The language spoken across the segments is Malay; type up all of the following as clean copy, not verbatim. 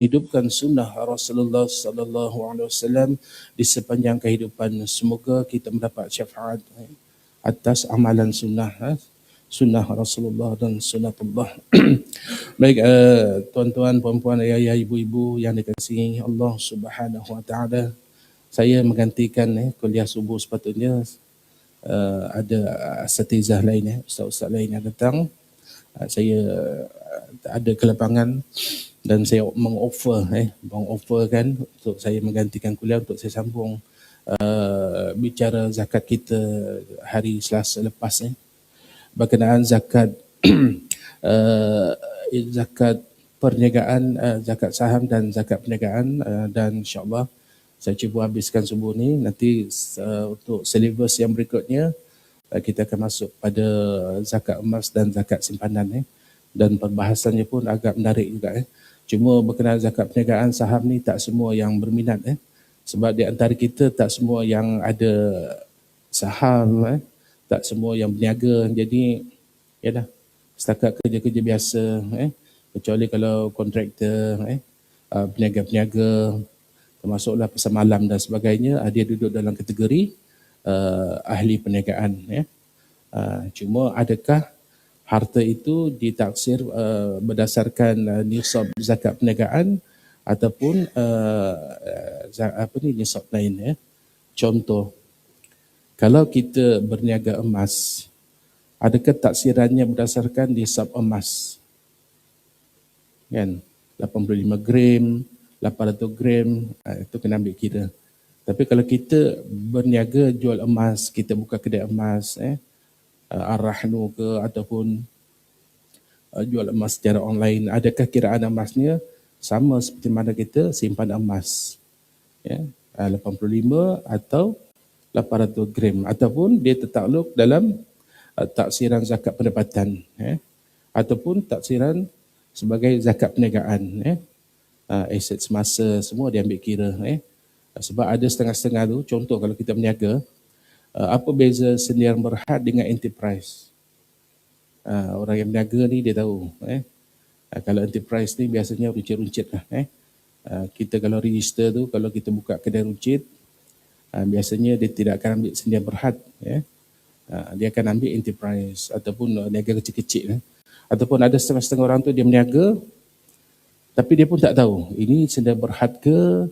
hidupkan sunnah Rasulullah sallallahu alaihi wasallam di sepanjang kehidupan. Semoga kita mendapat syafaat atas amalan sunnah sunnah Rasulullah dan sunnatullah. Baik, tuan-tuan, puan-puan, ayah-ayah, ibu-ibu yang dikasihi Allah Subhanahu wa taala, saya menggantikan kuliah subuh. Sepatutnya ada asatizah lain, ustaz-ustaz lain yang datang. Saya ada kelapangan dan saya mengofferkan untuk saya menggantikan kuliah untuk saya sambung bicara zakat kita hari Selasa lepas berkenaan zakat zakat perniagaan, zakat saham dan zakat perniagaan, dan insyaAllah saya cuba habiskan subuh ni. Nanti untuk silibus yang berikutnya kita akan masuk pada zakat emas dan zakat simpanan dan perbahasannya pun agak menarik juga Cuma berkenaan zakat perniagaan saham ni tak semua yang berminat sebab di antara kita tak semua yang ada saham tak semua yang berniaga. Jadi ya dah, setakat kerja-kerja biasa kecuali kalau kontraktor peniaga-peniaga termasuklah pasar malam dan sebagainya, dia duduk dalam kategori ahli perniagaan cuma adakah harta itu ditaksir berdasarkan nisab zakat perniagaan ataupun nisab lain Contoh, kalau kita berniaga emas, adakah taksirannya berdasarkan nisab emas? Kan? 85 gram, 800 gram, itu kena ambil kira. Tapi kalau kita berniaga jual emas, kita buka kedai emas, Ar-Rahnu ke ataupun jual emas secara online, adakah kiraan emasnya sama seperti mana kita simpan emas 85 atau 800 gram, ataupun dia tertakluk dalam taksiran zakat pendapatan ataupun taksiran sebagai zakat perniagaan aset semasa, semua dia ambil kira sebab ada setengah-setengah tu. Contoh, kalau kita berniaga, apa beza Sendirian Berhad dengan enterprise? Orang yang berniaga ni dia tahu kalau enterprise ni biasanya runcit-runcit lah kita kalau register tu, kalau kita buka kedai runcit, biasanya dia tidak akan ambil Sendirian Berhad dia akan ambil enterprise ataupun niaga kecil-kecil ataupun ada setengah-setengah orang tu dia berniaga tapi dia pun tak tahu ini Sendirian Berhad ke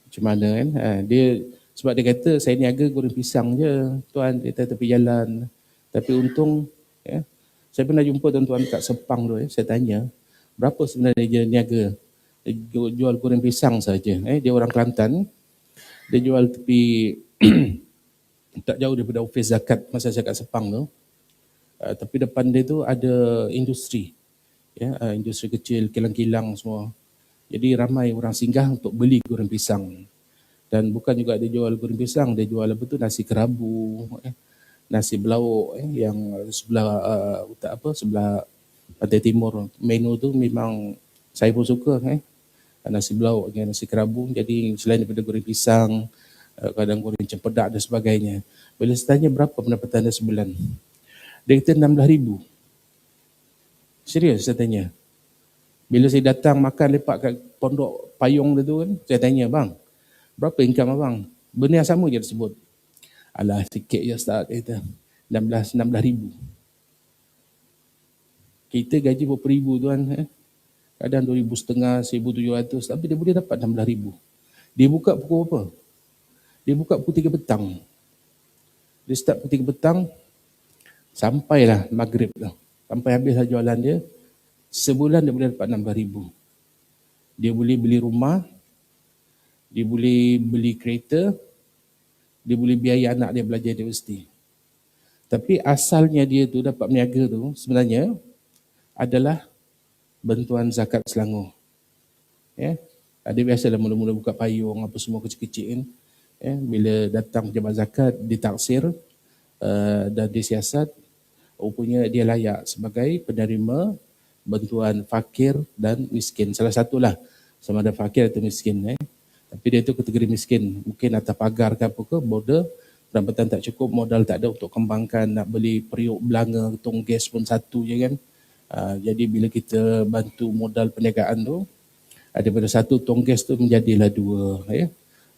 macam mana dia, sebab dia kata saya niaga goreng pisang je tuan, dia tepi jalan. Tapi untung saya pernah jumpa tuan-tuan kat Sepang tu saya tanya berapa sebenarnya dia niaga, dia jual goreng pisang saja dia orang Kelantan, dia jual tepi tak jauh daripada ofis zakat masa saya kat Sepang tu, tapi depan dia tu ada industri industri kecil, kilang-kilang semua. Jadi ramai orang singgah untuk beli goreng pisang. Dan bukan juga dia jual goreng pisang, dia jual apa tu, nasi kerabu, nasi belauk yang sebelah sebelah pantai timur. Menu tu memang saya pun suka nasi belauk dengan nasi kerabu. Jadi selain daripada goreng pisang, kadang goreng cempedak dan sebagainya. Bila saya tanya berapa pendapatan dia sebulan, dia kata 16,000. Serius saya tanya. Bila saya datang makan lepak kat pondok payung dia tu kan, saya tanya, bang, berapa income abang? Benda yang sama je disebut. Alah, sikit je Ustaz, kata 16,000. Kita gaji berapa ribu tuan, kadang 2,500, 1,700, tapi dia boleh dapat 16,000. Dia buka pukul apa? Dia buka pukul 3 petang. Dia start pukul 3 petang, sampailah maghrib lah. Sampai habislah jualan dia. Sebulan dia boleh dapat 16,000. Dia boleh beli rumah, dia boleh beli kereta, dia boleh biaya anak dia belajar universiti. Tapi asalnya dia tu dapat berniaga tu sebenarnya adalah bantuan zakat Selangor. Dia biasalah mula-mula buka payung apa semua kecil-kecil kan. Bila datang pejabat zakat ditaksir dan disiasat, rupanya dia layak sebagai penerima bantuan fakir dan miskin. Salah satulah, sama ada fakir atau miskin. Tapi dia tu kategori miskin. Mungkin atas pagar ke apa ke, border, pendapatan tak cukup, modal tak ada untuk kembangkan, nak beli periuk belanga, tong gas pun satu je kan. Jadi bila kita bantu modal perniagaan tu, daripada satu tongges tu menjadilah dua.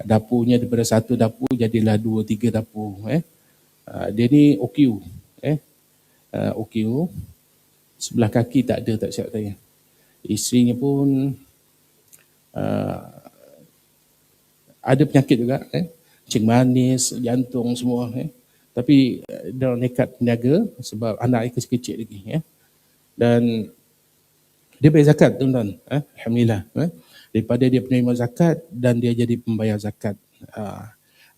Dapurnya daripada satu dapur jadilah 2-3 dapur. Dia ni OQ. OQ. Sebelah kaki tak ada, tak siap saya. Isterinya pun ada penyakit juga. Kencing manis, jantung semua. Tapi dia nekat berniaga sebab anak kecil-kecil lagi. Dan dia bayar zakat, tuan-tuan. Alhamdulillah. Daripada dia penerima zakat dan dia jadi pembayar zakat.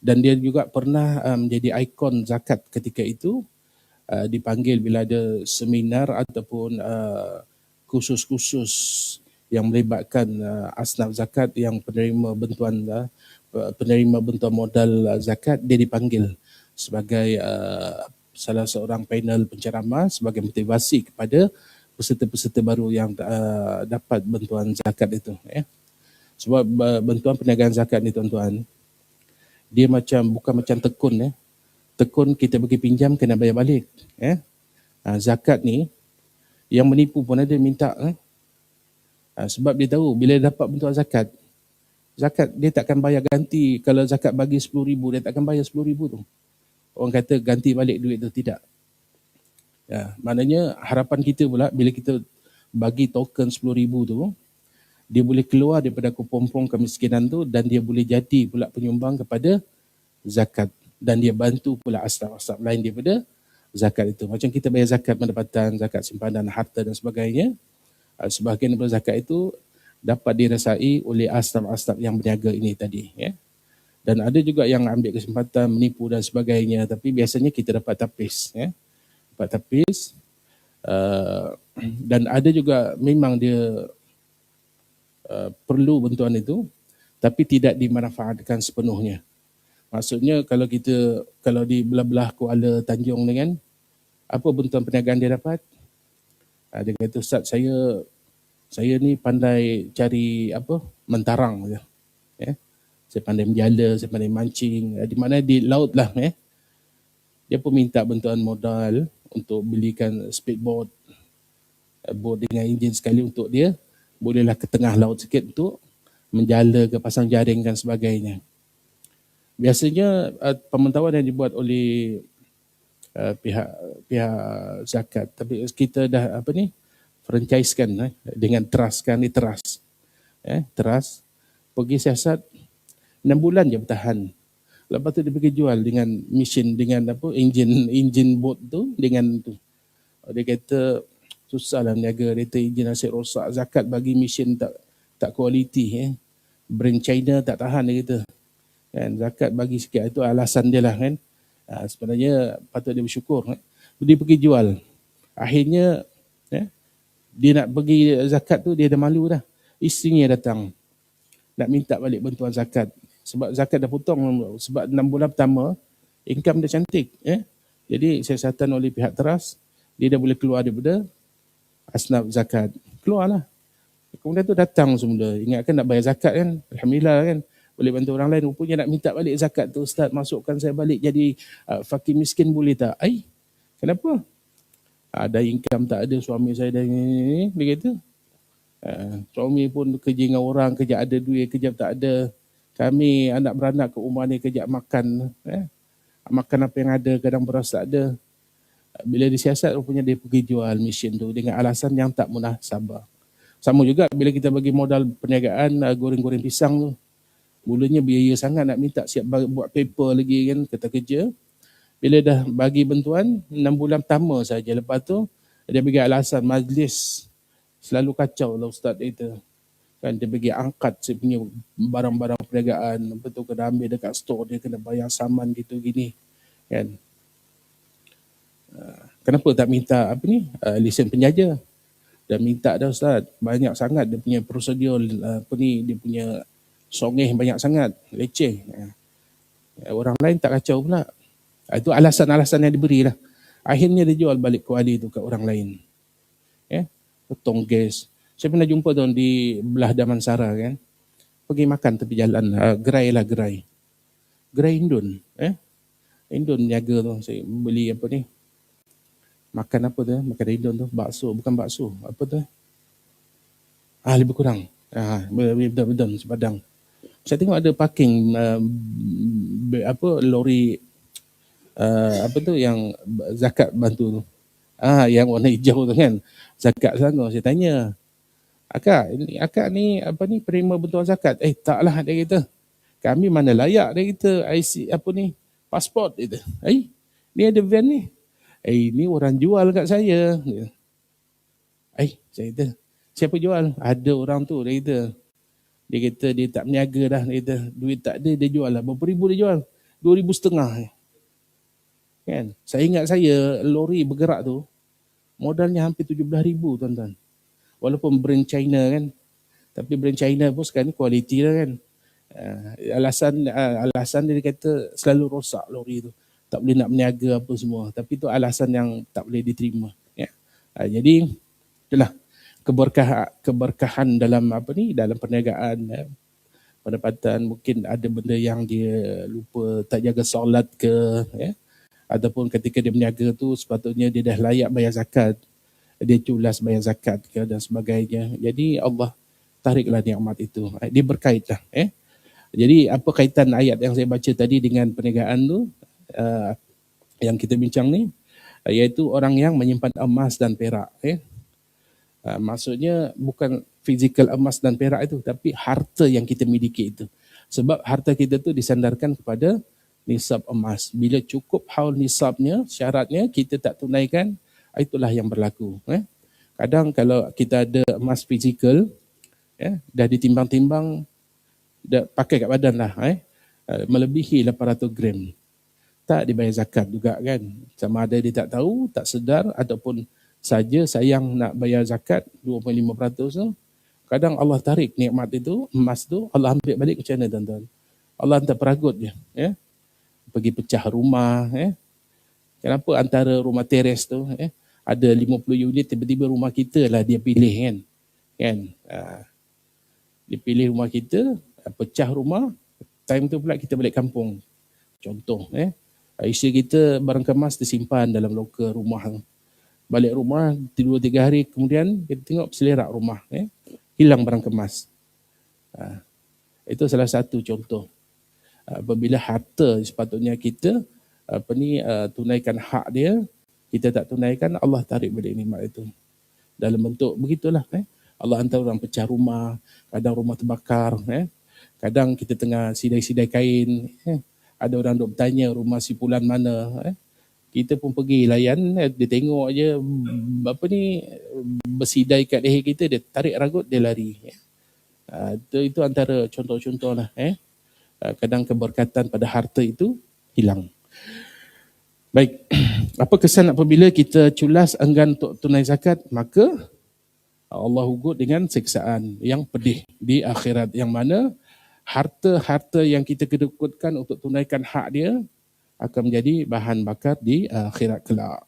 Dan dia juga pernah menjadi ikon zakat ketika itu. Dipanggil bila ada seminar ataupun kursus-kursus yang melibatkan asnaf zakat yang penerima bantuan modal zakat, dia dipanggil sebagai salah seorang panel penceramah sebagai motivasi kepada peserta-peserta baru yang dapat bantuan zakat itu. Sebab bantuan perniagaan zakat ni, tuan-tuan, dia bukan macam tekun. Tekun kita bagi pinjam kena bayar balik. Zakat ni yang menipu pun ada minta. Sebab dia tahu bila dia dapat bantuan zakat dia takkan bayar ganti. Kalau zakat bagi 10,000, dia takkan bayar 10,000 tu. Orang kata ganti balik duit tu, tidak. Maknanya harapan kita pula bila kita bagi token 10,000 tu, dia boleh keluar daripada kepompong kemiskinan tu dan dia boleh jadi pula penyumbang kepada zakat. Dan dia bantu pula asnaf-asnaf lain daripada zakat itu. Macam kita bayar zakat pendapatan, zakat simpanan, harta dan sebagainya. Sebahagian daripada zakat itu dapat dirasai oleh asnaf-asnaf yang berniaga ini tadi. Dan ada juga yang ambil kesempatan menipu dan sebagainya. Tapi biasanya kita dapat tapis. Dapat tapis. Dan ada juga memang dia perlu bantuan itu, tapi tidak dimanfaatkan sepenuhnya. Maksudnya kalau di belah-belah Kuala Tanjung dengan apa bantuan perniagaan dia dapat? Dia kata, Ustaz, saya ni pandai cari mentarang je. Saya pandai menjala, saya pandai mancing, di mana di laut lah. Dia pun minta bantuan modal untuk belikan speedboat, boat dengan enjin sekali untuk dia bolehlah ke tengah laut sikit untuk menjala ke pasang jaring dan sebagainya. Biasanya pemantauan yang dibuat oleh pihak zakat, tapi kita dah franchise-kan dengan trust kan, trust. Trust pergi siasat 6 bulan je bertahan. Lepas tu dia pergi jual dengan mesin, dengan enjin boat tu dengan tu. Dia kata susahlah berniaga, dia kata enjin asyik rosak, zakat bagi mesin tak kualiti. Brand China tak tahan, dia kata. Kan, zakat bagi sikit, itu alasan dia lah kan. Sebenarnya patut dia bersyukur. Dia pergi jual. Akhirnya dia nak pergi zakat tu, dia dah malu dah. Isterinya datang nak minta balik bantuan zakat. Sebab zakat dah potong. Sebab 6 bulan pertama income dia cantik. Jadi siasatan oleh pihak teras, dia dah boleh keluar daripada asnaf zakat. Keluarlah. Kemudian tu datang semula. Ingatkan nak bayar zakat kan. Alhamdulillah kan. Boleh bantu orang lain. Rupanya nak minta balik zakat tu. Ustaz, masukkan saya balik jadi fakir miskin boleh tak? Kenapa? Ada income tak ada, suami saya dah ni. Dia kata. Suami pun kerja dengan orang, kejap ada duit, kejap tak ada. Kami anak beranak ke rumah ni kejap makan. Makan apa yang ada, kadang beras tak ada. Bila disiasat, rupanya dia pergi jual mesin tu dengan alasan yang tak munasabah. Sama juga bila kita bagi modal perniagaan goreng-goreng pisang tu. Mulanya biaya sangat nak minta siap buat paper lagi kan, kata kerja. Bila dah bagi bantuan, 6 bulan pertama saja. Lepas tu, dia bagi alasan majlis selalu kacau lah Ustaz itu. Kan dia bagi angkat saya punya barang-barang perniagaan. Lepas tu kena ambil dekat store, dia kena bayar saman gitu gini. Kan. Kenapa tak minta lesen penjaja? Dan minta dah Ustaz, banyak sangat dia punya prosedur, dia punya songeh banyak sangat, leceh. Orang lain tak kacau pula. Itu alasan-alasan yang diberilah. Akhirnya dia jual balik kuali tu ke orang lain. Potong gas. Saya pernah jumpa tu di belah Damansara kan. Pergi makan tepi jalan, gerai. Gerai Indon. Indon niaga tu, saya beli Makan apa tu? Makan Indon tu, bakso, bukan bakso. Apa tu? Lebih kurang. Betul sepadang. Saya tengok ada parking lori apa tu yang zakat bantu tu. Yang warna hijau tu kan. Zakat Selangor. Saya tanya, akak ni apa ni penerima bantuan zakat? Taklah, dia kata. Kami mana layak, dia kata, IC apa ni, pasport, dia kata. Ni ada van ni. Ni orang jual kat saya. Saya kata, siapa jual? Ada orang tu, dia kata. Dia kata dia tak berniaga dah, dia kata. Duit tak ada, dia jual lah. Berapa ribu dia jual? 2,500. Kan? Saya ingat lori bergerak tu, modalnya hampir 17,000, tuan-tuan. Walaupun brand China kan. Tapi brand China pun sekarang ni kualiti lah kan. Alasan dia kata selalu rosak lori tu. Tak boleh nak berniaga apa semua. Tapi tu alasan yang tak boleh diterima. Ya. Jadi itulah keberkahan dalam dalam perniagaan, pendapatan. Mungkin ada benda yang dia lupa, tak jaga solat ke, ya. Ataupun ketika dia berniaga tu sepatutnya dia dah layak bayar zakat, dia culas bayar zakat ke dan sebagainya. Jadi Allah tariklah nikmat itu. Dia berkaitlah. Jadi apa kaitan ayat yang saya baca tadi dengan perniagaan tu yang kita bincang ni, iaitu orang yang menyimpan emas dan perak. Maksudnya bukan fizikal emas dan perak itu, tapi harta yang kita miliki itu. Sebab harta kita tu disandarkan kepada nisab emas. Bila cukup haul nisabnya, syaratnya kita tak tunaikan, itulah yang berlaku. Kadang kalau kita ada emas fizikal, dah ditimbang-timbang, dah pakai kat badan lah, melebihi 800 gram. Tak dibayar zakat juga kan. Sama ada dia tak tahu, tak sedar, ataupun saja sayang nak bayar zakat 2.5% tu. Kadang Allah tarik nikmat itu, emas tu, Allah ambil balik macam mana tuan-tuan? Allah hantar peragut je. Pergi pecah rumah. Kenapa antara rumah teres tu, ada 50 unit, tiba-tiba rumah kita lah dia pilih kan. Dia pilih rumah kita, pecah rumah, time tu pula kita balik kampung. Contoh, isteri kita barang kemas tersimpan dalam loker rumah. Balik rumah 2-3 hari kemudian kita tengok selerak rumah, hilang barang kemas. Itu salah satu contoh. Apabila harta sepatutnya kita tunaikan hak dia, kita tak tunaikan, Allah tarik balik nikmat itu. Dalam bentuk begitulah. Allah hantar orang pecah rumah, kadang rumah terbakar, kadang kita tengah sidai-sidai kain, ada orang duk bertanya rumah si Pulan mana, kita pun pergi layan, dia tengok je bersidai kat leher kita, dia tarik ragut, dia lari. Itu antara contoh-contoh lah. Kadang keberkatan pada harta itu hilang. Baik, apa kesan apabila kita culas enggan untuk tunai zakat? Maka Allah ugut dengan siksaan yang pedih di akhirat, yang mana harta-harta yang kita kedekutkan untuk tunaikan hak dia akan menjadi bahan bakar di akhirat kelak.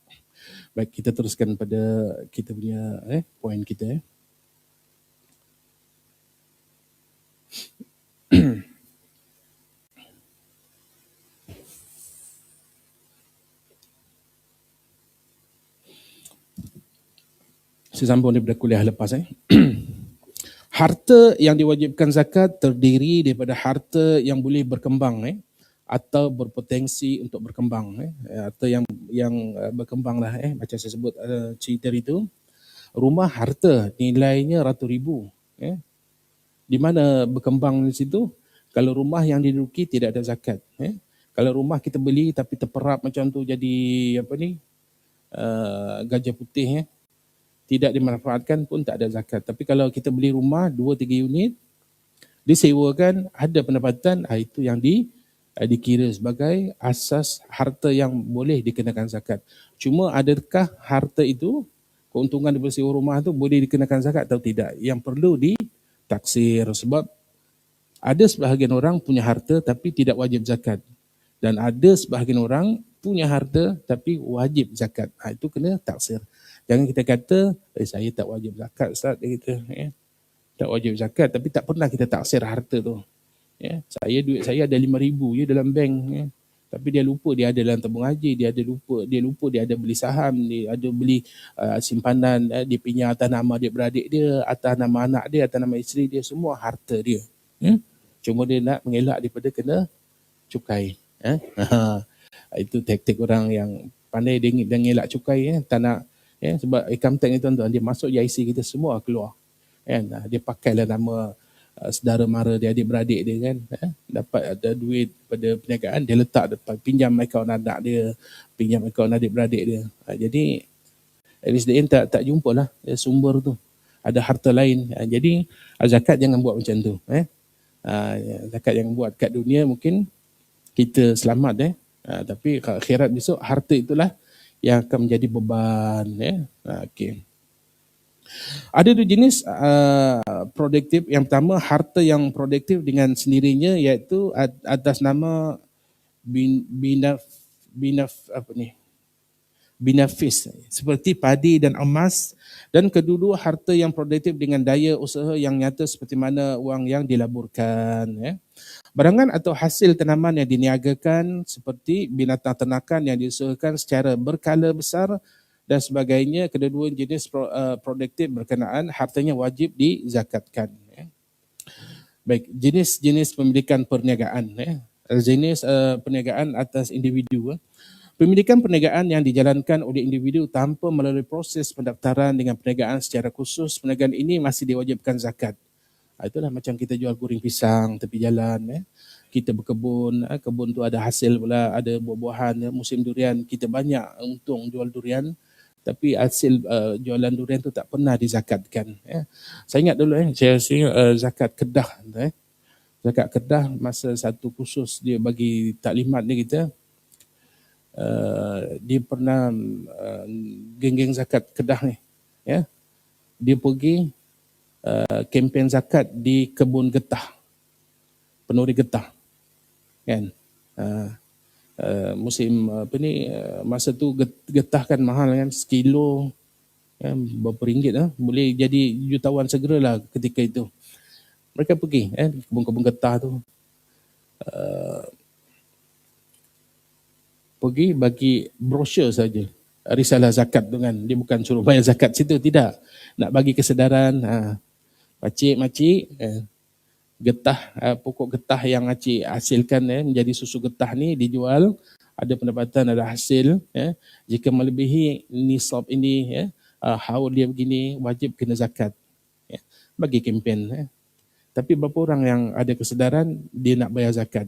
Baik, kita teruskan pada kita punya poin kita. Saya sambung daripada kuliah lepas. Harta yang diwajibkan zakat terdiri daripada harta yang boleh berkembang atau berpotensi untuk berkembang. Harta yang berkembang lah. Macam saya sebut cerita itu. Rumah harta nilainya ratus ribu. Di mana berkembang di situ? Kalau rumah yang diduduki tidak ada zakat. Kalau rumah kita beli tapi terperap macam tu jadi gajah putih, tidak dimanfaatkan pun tak ada zakat. Tapi kalau kita beli rumah 2-3 unit, disewakan, ada pendapatan, itu yang dikira sebagai asas harta yang boleh dikenakan zakat. Cuma adakah harta itu, keuntungan daripada sewa rumah tu boleh dikenakan zakat atau tidak? Yang perlu ditaksir, sebab ada sebahagian orang punya harta tapi tidak wajib zakat. Dan ada sebahagian orang punya harta tapi wajib zakat. Itu kena taksir. Jangan kita kata, saya tak wajib zakat Ustaz, dia kata. Tak wajib zakat, tapi tak pernah kita taksir harta tu. Duit saya ada 5,000 je dalam bank. Tapi dia lupa dia ada dalam tabung haji, dia lupa dia ada beli saham, dia ada beli simpanan, dia pinjam atas nama adik-beradik dia, atas nama anak dia, atas nama isteri dia, semua harta dia. Cuma dia nak mengelak daripada kena cukai. Itu taktik orang yang pandai dia ngelak cukai, tak nak, sebab income tax ni tuan-tuan, dia masuk JIC kita semua keluar. Dia pakailah nama saudara mara dia, adik-beradik dia kan, dapat ada duit pada perniagaan, dia letak depan, pinjam akaun anak dia, pinjam akaun adik-beradik dia. Jadi at least the end tak jumpa lah sumber tu, ada harta lain. Jadi zakat jangan buat macam tu. Zakat jangan buat kat dunia mungkin kita selamat, tapi kat akhirat besok harta itulah yang akan menjadi beban. Okay. Ada dua jenis produktif. Yang pertama, harta yang produktif dengan sendirinya, iaitu atas nama binafis seperti padi dan emas. Dan kedua, harta yang produktif dengan daya usaha yang nyata seperti mana wang yang dilaburkan. Barangan atau hasil tanaman yang diniagakan seperti binatang ternakan yang diusahakan secara berkala besar dan sebagainya. Kedua jenis produktif berkenaan hartanya wajib dizakatkan. Baik, jenis-jenis pemilikan perniagaan. Jenis perniagaan atas individu. Pemilikan perniagaan yang dijalankan oleh individu tanpa melalui proses pendaftaran dengan perniagaan secara khusus, perniagaan ini masih diwajibkan zakat. Itulah macam kita jual goreng pisang tepi jalan. Kita berkebun, kebun tu ada hasil pula, ada buah-buahan. Musim durian kita banyak untung jual durian, tapi hasil jualan durian tu tak pernah dizakatkan. Saya ingat dulu saya zakat Kedah. Zakat Kedah masa satu khusus dia bagi taklimat ni kita, dia pernah geng-geng zakat Kedah ni, dia pergi kempen zakat di kebun getah, penuri getah kan. Musim masa tu getah kan mahal kan, sekilo berapa ringgit boleh jadi jutawan segeralah ketika itu. Mereka pergi kebun-kebun getah tu, pergi bagi brosur saja risalah zakat tu kan. Dia bukan suruh bayar zakat situ, tidak, nak bagi kesedaran. Makcik-makcik, getah, pokok getah yang makcik hasilkan menjadi susu getah ni dijual, ada pendapatan, ada hasil. Jika melebihi nisab ini, haul dia begini, wajib kena zakat. Bagi kempen. Tapi berapa orang yang ada kesedaran dia nak bayar zakat?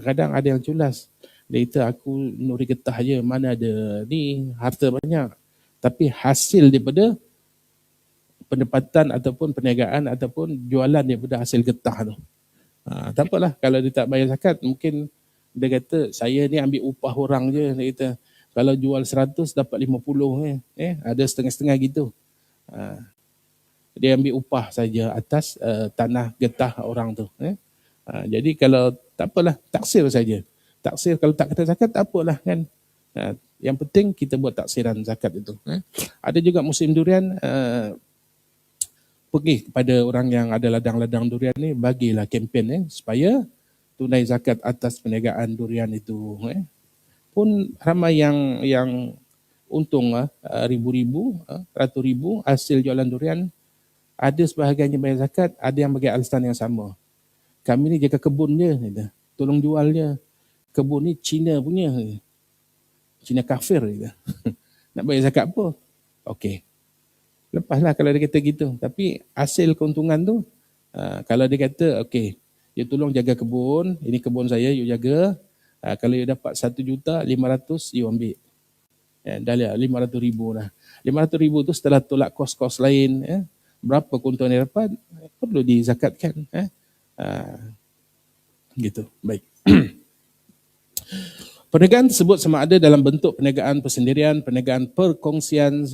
Kadang ada yang culas, dia kata aku nuri getah je, mana ada ni harta banyak. Tapi hasil daripada pendapatan ataupun perniagaan ataupun jualan daripada hasil getah tu. Tak apalah kalau dia tak bayar zakat, mungkin dia kata saya ni ambil upah orang je. Dia kata kalau jual 100 dapat 50, ada setengah-setengah gitu. Dia ambil upah saja atas tanah getah orang tu. Jadi kalau tak apalah, taksir saja. Taksir kalau tak kena zakat tak apalah kan. Yang penting kita buat taksiran zakat itu. Ada juga musim durian, pergi kepada orang yang ada ladang-ladang durian ni, bagilah kempen supaya tunai zakat atas perniagaan durian itu. Pun ramai yang untung ribu-ribu, ratus ribu hasil jualan durian. Ada sebahagiannya bayar zakat, ada yang bagi alasan yang sama. Kami ni jaga kebun je, tolong jual je. Kebun ni Cina punya, Cina kafir. Nak bayar zakat apa? Okey. Lepaslah kalau dia kata gitu. Tapi hasil keuntungan tu, kalau dia kata, okey, you tolong jaga kebun, ini kebun saya, you jaga. Kalau you dapat 1,500,000, you ambil. Dah lihat 500,000 dah. 500,000 tu setelah tolak kos-kos lain, berapa keuntungan dia dapat, perlu dizakatkan. Gitu. Baik. Perniagaan tersebut sama ada dalam bentuk perniagaan persendirian, perniagaan perkongsian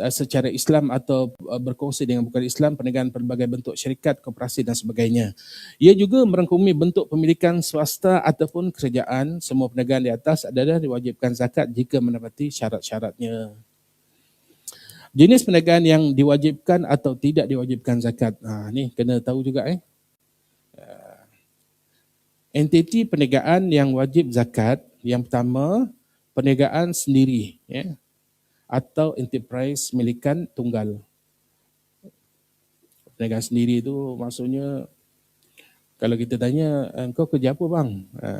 secara Islam atau berkongsi dengan bukan Islam, perniagaan pelbagai bentuk syarikat, koperasi dan sebagainya. Ia juga merangkumi bentuk pemilikan swasta ataupun kerajaan. Semua perniagaan di atas adalah diwajibkan zakat jika menepati syarat-syaratnya. Jenis perniagaan yang diwajibkan atau tidak diwajibkan zakat. Ni kena tahu juga. entiti perniagaan yang wajib zakat, yang pertama, perniagaan sendiri, ya, atau enterprise milikan tunggal. Perniagaan sendiri itu maksudnya, kalau kita tanya, kau kerja apa bang?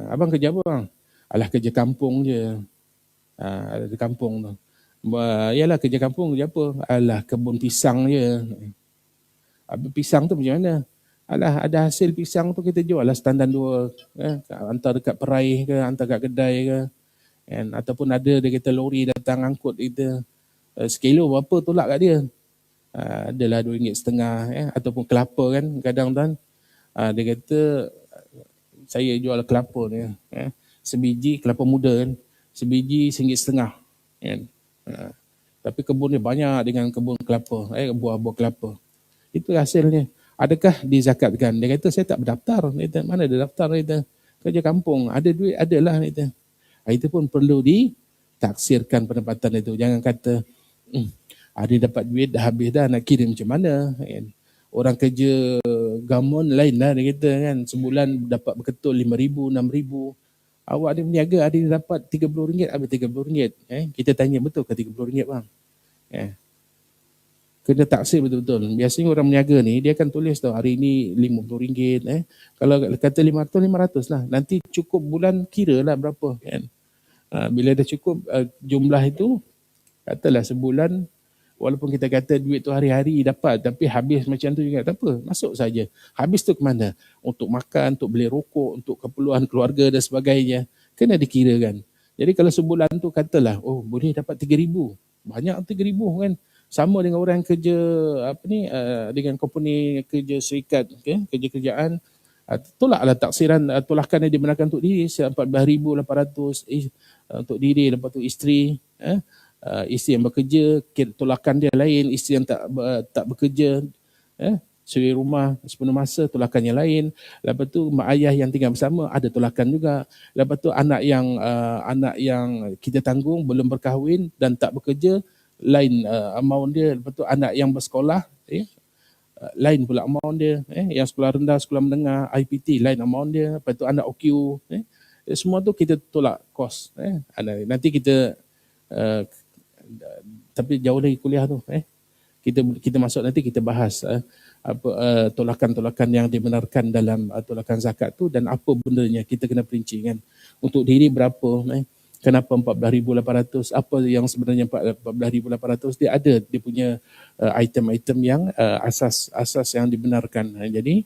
Abang kerja apa bang? Alah, kerja kampung je. Di kampung tu. Yalah, kerja kampung kerja apa? Alah, kebun pisang je. Pisang tu macam mana? Alah, ada hasil pisang tu kita jual lah standar 2. Hantar dekat perai ke, hantar kat kedai ke. Ataupun ada dia kata lori datang angkut kita. Sekilo berapa tolak kat dia? Adalah RM2.50, ataupun kelapa kan kadang-kadang. Dia kata saya jual kelapa ni, sebiji kelapa muda kan, sebiji RM1.50 kan. Tapi kebun ni banyak dengan kebun kelapa, buah-buah kelapa. Itu hasilnya. Adakah dizakatkan? Dia kata saya tak berdaftar. Dia kata, mana ada daftar? Dia kata, kerja kampung, ada duit, adalah. Dia kata. Itu pun perlu ditaksirkan pendapatan itu. Jangan kata ada dapat duit dah habis dah, nak kira macam mana kan? Orang kerja gamon lain lah dia kata kan, sebulan dapat berketul RM5,000, RM6,000. Awak ada berniaga, ada dapat RM30, habis RM30. Kita tanya, betul ke RM30 bang? Kena taksir betul-betul. Biasanya orang berniaga ni dia akan tulis tau, hari ni RM50. Kalau kata RM500 lah, nanti cukup bulan kira lah berapa kan. Bila dah cukup jumlah itu, katalah sebulan, walaupun kita kata duit tu hari-hari dapat, tapi habis macam tu juga tak apa, masuk saja. Habis tu ke mana? Untuk makan, untuk beli rokok, untuk keperluan keluarga dan sebagainya, kena dikirakan. Jadi kalau sebulan tu katalah, boleh dapat RM3,000, banyak RM3,000 kan. Sama dengan orang kerja dengan company kerja syarikat, kerja-kerjaan, tolaklah taksiran, tolakan yang dibenarkan untuk diri RM14,800 untuk diri, lepas tu isteri, isteri yang bekerja tolakan dia lain, isteri yang tak bekerja, suri rumah sepenuh masa tolakannya lain. Lepas tu mak ayah yang tinggal bersama ada tolakan juga. Lepas tu anak yang kita tanggung belum berkahwin dan tak bekerja, lain amount dia. Lepas tu anak yang bersekolah, lain pula amount dia. Yang sekolah rendah, sekolah menengah, IPT, lain amount dia. Lepas tu anak OQ, semua tu kita tolak kos. Nanti kita tapi jauh lagi kuliah tu. Kita masuk nanti kita bahas tolakan-tolakan yang dibenarkan dalam tolakan zakat tu dan apa bendanya kita kena perinci kan. Untuk diri berapa, kenapa 14,800, apa yang sebenarnya 14,800, dia ada dia punya item-item yang asas yang dibenarkan. Jadi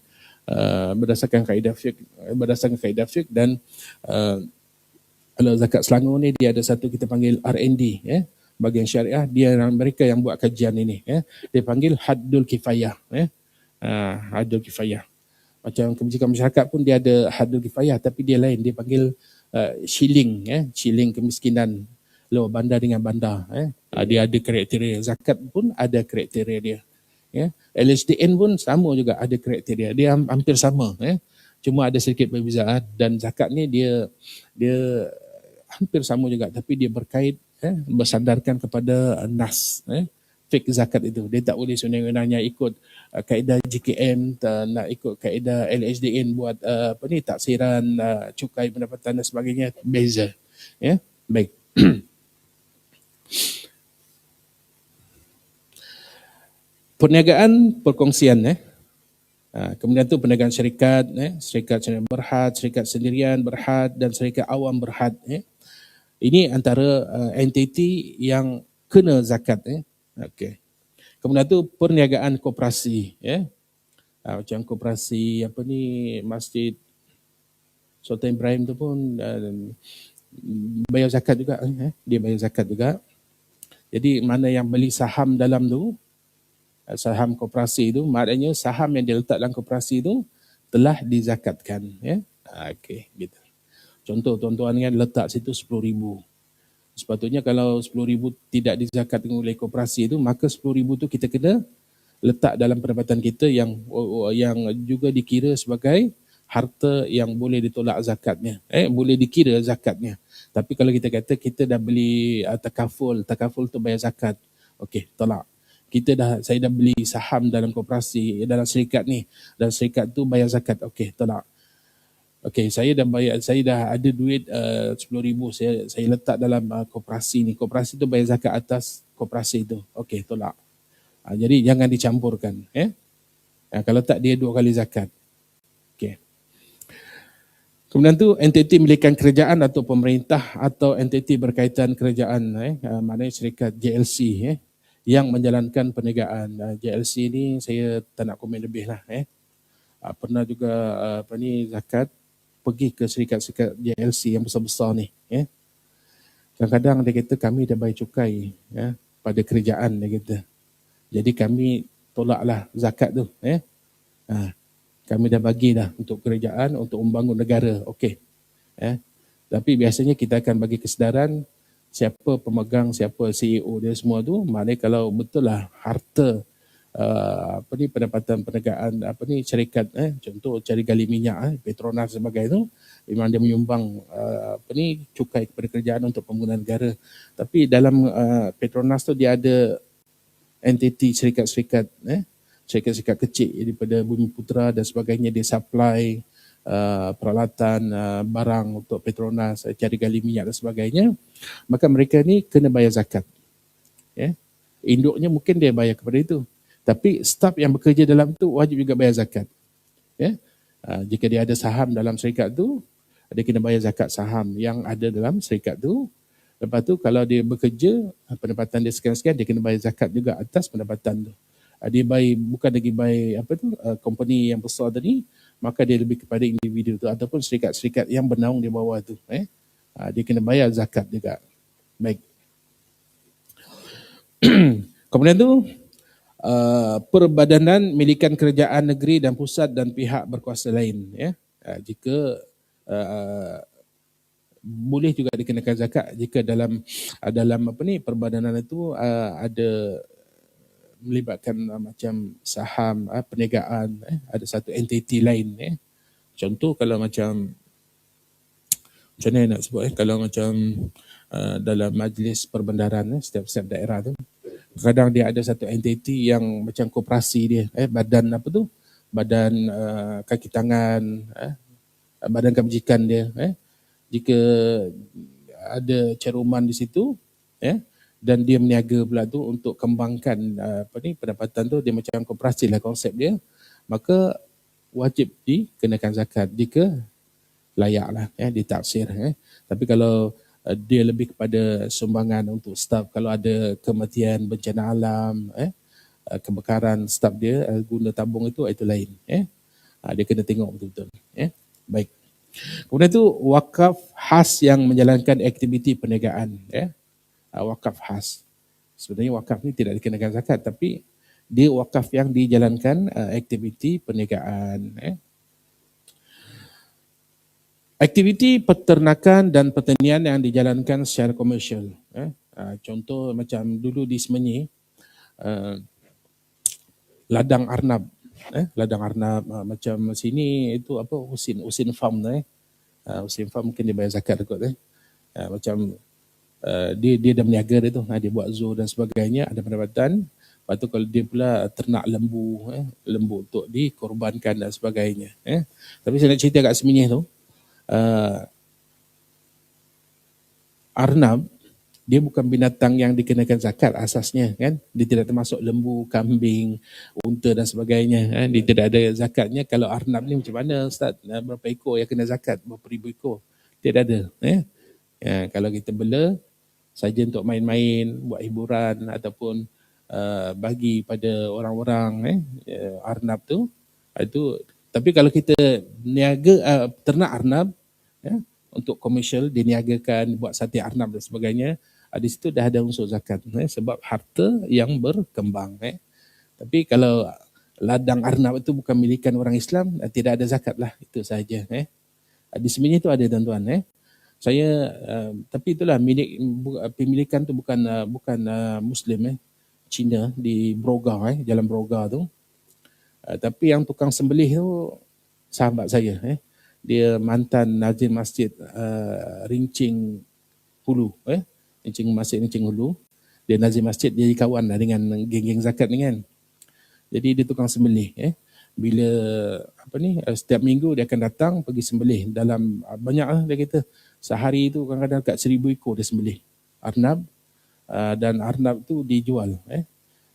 berdasarkan kaedah fiqh dan kalau zakat Selangor ni dia ada satu kita panggil R&D, bahagian syariah, mereka yang buat kajian ini, dia panggil haddul kifayah, haddul kifayah. Macam kebijakan masyarakat pun dia ada haddul kifayah, tapi dia lain, dia panggil shilling kemiskinan luar bandar dengan bandar. Dia ada kriteria. Zakat pun ada kriteria dia. LHDN pun sama juga, ada kriteria dia, hampir sama. Cuma ada sedikit perbezaan. Dan zakat ni dia hampir sama juga, tapi dia berkait bersandarkan kepada nas, fik zakat itu. Dia tak boleh sebenarnya ikut kaedah JKM, nak ikut kaedah LHDN buat taksiran cukai pendapatan dan sebagainya, beza. Baik. Perniagaan perkongsian, kemudian tu perniagaan syarikat, syarikat berhad, syarikat sendirian berhad dan syarikat awam berhad. Ini antara entiti yang kena zakat. Okey. Kemudian tu perniagaan koperasi, macam koperasi Masjid Sultan Ibrahim tu pun bayar zakat juga, dia bayar zakat juga. Jadi mana yang beli saham dalam tu, saham koperasi itu, maknanya saham yang diletak dalam koperasi itu telah dizakatkan. Okey, gitu. Contoh tuan-tuan kan letak situ RM10,000. Sepatutnya kalau RM10,000 tidak dizakatkan oleh koperasi itu, maka RM10,000 tu kita kena letak dalam pendapatan kita yang juga dikira sebagai harta yang boleh ditolak zakatnya. Boleh dikira zakatnya. Tapi kalau kita kata kita dah beli takaful tu bayar zakat. Okey, tolak. Saya dah beli saham dalam koperasi, dalam syarikat ni, dan syarikat tu bayar zakat. Okey, tolak. Okey, saya dah ada duit 10,000 saya letak dalam koperasi ni. Koperasi tu bayar zakat atas koperasi tu. Okey, tolak. Jadi jangan dicampurkan, kalau tak dia 2 kali zakat. Okey. Kemudian tu entiti milikan kerajaan atau pemerintah atau entiti berkaitan kerajaan, maknanya syarikat JLC yang menjalankan perniagaan. JLC ni saya tak nak komen lebih lah. Pernah juga zakat pergi ke syarikat-syarikat JLC yang besar-besar ni. Kadang-kadang dia kata kami dah bayar cukai pada kerajaan, dia kata. Jadi kami tolaklah zakat tu. Kami dah bagi dah untuk kerajaan, untuk membangun negara. Okey. Tapi biasanya kita akan bagi kesedaran siapa pemegang, siapa CEO dia semua tu. Maknanya kalau betul lah harta pendapatan perniagaan syarikat, contoh cari gali minyak, Petronas dan sebagainya tu, memang dia menyumbang cukai kepada kerajaan untuk pembangunan negara. Tapi dalam Petronas tu dia ada entiti syarikat-syarikat syarikat-syarikat kecil daripada Bumi Putra dan sebagainya, dia supply peralatan, barang untuk Petronas, cari gali minyak dan sebagainya. Maka mereka ni kena bayar zakat. Induknya mungkin dia bayar kepada itu. Tapi staf yang bekerja dalam tu wajib juga bayar zakat. Jika dia ada saham dalam syarikat tu, dia kena bayar zakat saham yang ada dalam syarikat tu. Lepas tu kalau dia bekerja, pendapatan dia sekian-sekian, dia kena bayar zakat juga atas pendapatan tu. Dia bukan lagi bayar company yang besar tadi, maka dia lebih kepada individu tu ataupun syarikat-syarikat yang bernaung di bawah tu. Dia kena bayar zakat juga. Baik. Kemudian tu perbadanan milikan kerajaan negeri dan pusat dan pihak berkuasa lain. Jika boleh juga dikenakan zakat jika dalam perbadanan itu ada melibatkan macam saham, perniagaan, ada satu entiti lain. Contoh kalau macam mana nak sebut, kalau macam dalam majlis perbendaharaan setiap daerah tu, kadang dia ada satu entiti yang macam koperasi dia, badan badan kaki tangan, badan kebajikan dia. Jika ada caruman di situ, dan dia meniaga pula tu untuk kembangkan pendapatan tu, dia macam koperasi lah konsep dia, maka wajib dikenakan zakat jika layak lah, ditaksir. Tapi kalau dia lebih kepada sumbangan untuk staf, kalau ada kematian, bencana alam, kebakaran, staf dia guna tabung itu lain. Dia kena tengok betul-betul. Baik. Kemudian tu wakaf khas yang menjalankan aktiviti perniagaan. Wakaf khas. Sebenarnya wakaf ni tidak dikenakan zakat, tapi dia wakaf yang dijalankan aktiviti perniagaan. Aktiviti peternakan dan pertanian yang dijalankan secara komersial. Contoh macam dulu di Semenyi, ladang arnab. Ladang arnab, macam sini itu Usin Farm. Usin Farm mungkin dia bayar zakat kot. Macam dia dah meniaga dia tu, dia buat zoo dan sebagainya, ada pendapatan. Lepas tu kalau dia pula ternak lembu, lembu untuk dikorbankan dan sebagainya. Tapi saya nak cerita kat Semenyih tu, arnab dia bukan binatang yang dikenakan zakat asasnya, kan? Dia tidak termasuk lembu, kambing, unta dan sebagainya. Dia tidak ada zakatnya. Kalau arnab ni macam mana Ustaz? Berapa ekor yang kena zakat? Berapa ribu ekor? Tidak ada. Kalau kita bela saja untuk main-main, buat hiburan ataupun bagi pada orang-orang arnab tu, itu. Tapi kalau kita niaga ternak arnab untuk komersial, diniagakan, buat sate arnab dan sebagainya, di situ dah ada unsur zakat, sebab harta yang berkembang. Tapi kalau ladang arnab itu bukan milikan orang Islam, tidak ada zakat lah, itu sahaja. Di Semenyih itu ada tuan-tuan. Saya tapi itulah pemilikan tu bukan Muslim, Cina di Broga, Jalan Broga tu. Tapi yang tukang sembelih tu sahabat saya. Dia mantan nazim masjid Rincing Hulu. Masjid Rincing Hulu. Dia nazim masjid, dia kawan lah dengan geng-geng zakat ni kan. Jadi dia tukang sembelih. Bila setiap minggu dia akan datang pergi sembelih dalam banyak lah dia kata. Sehari tu kadang-kadang kat 1,000 ekor dia sembelih arnab, dan arnab tu dijual,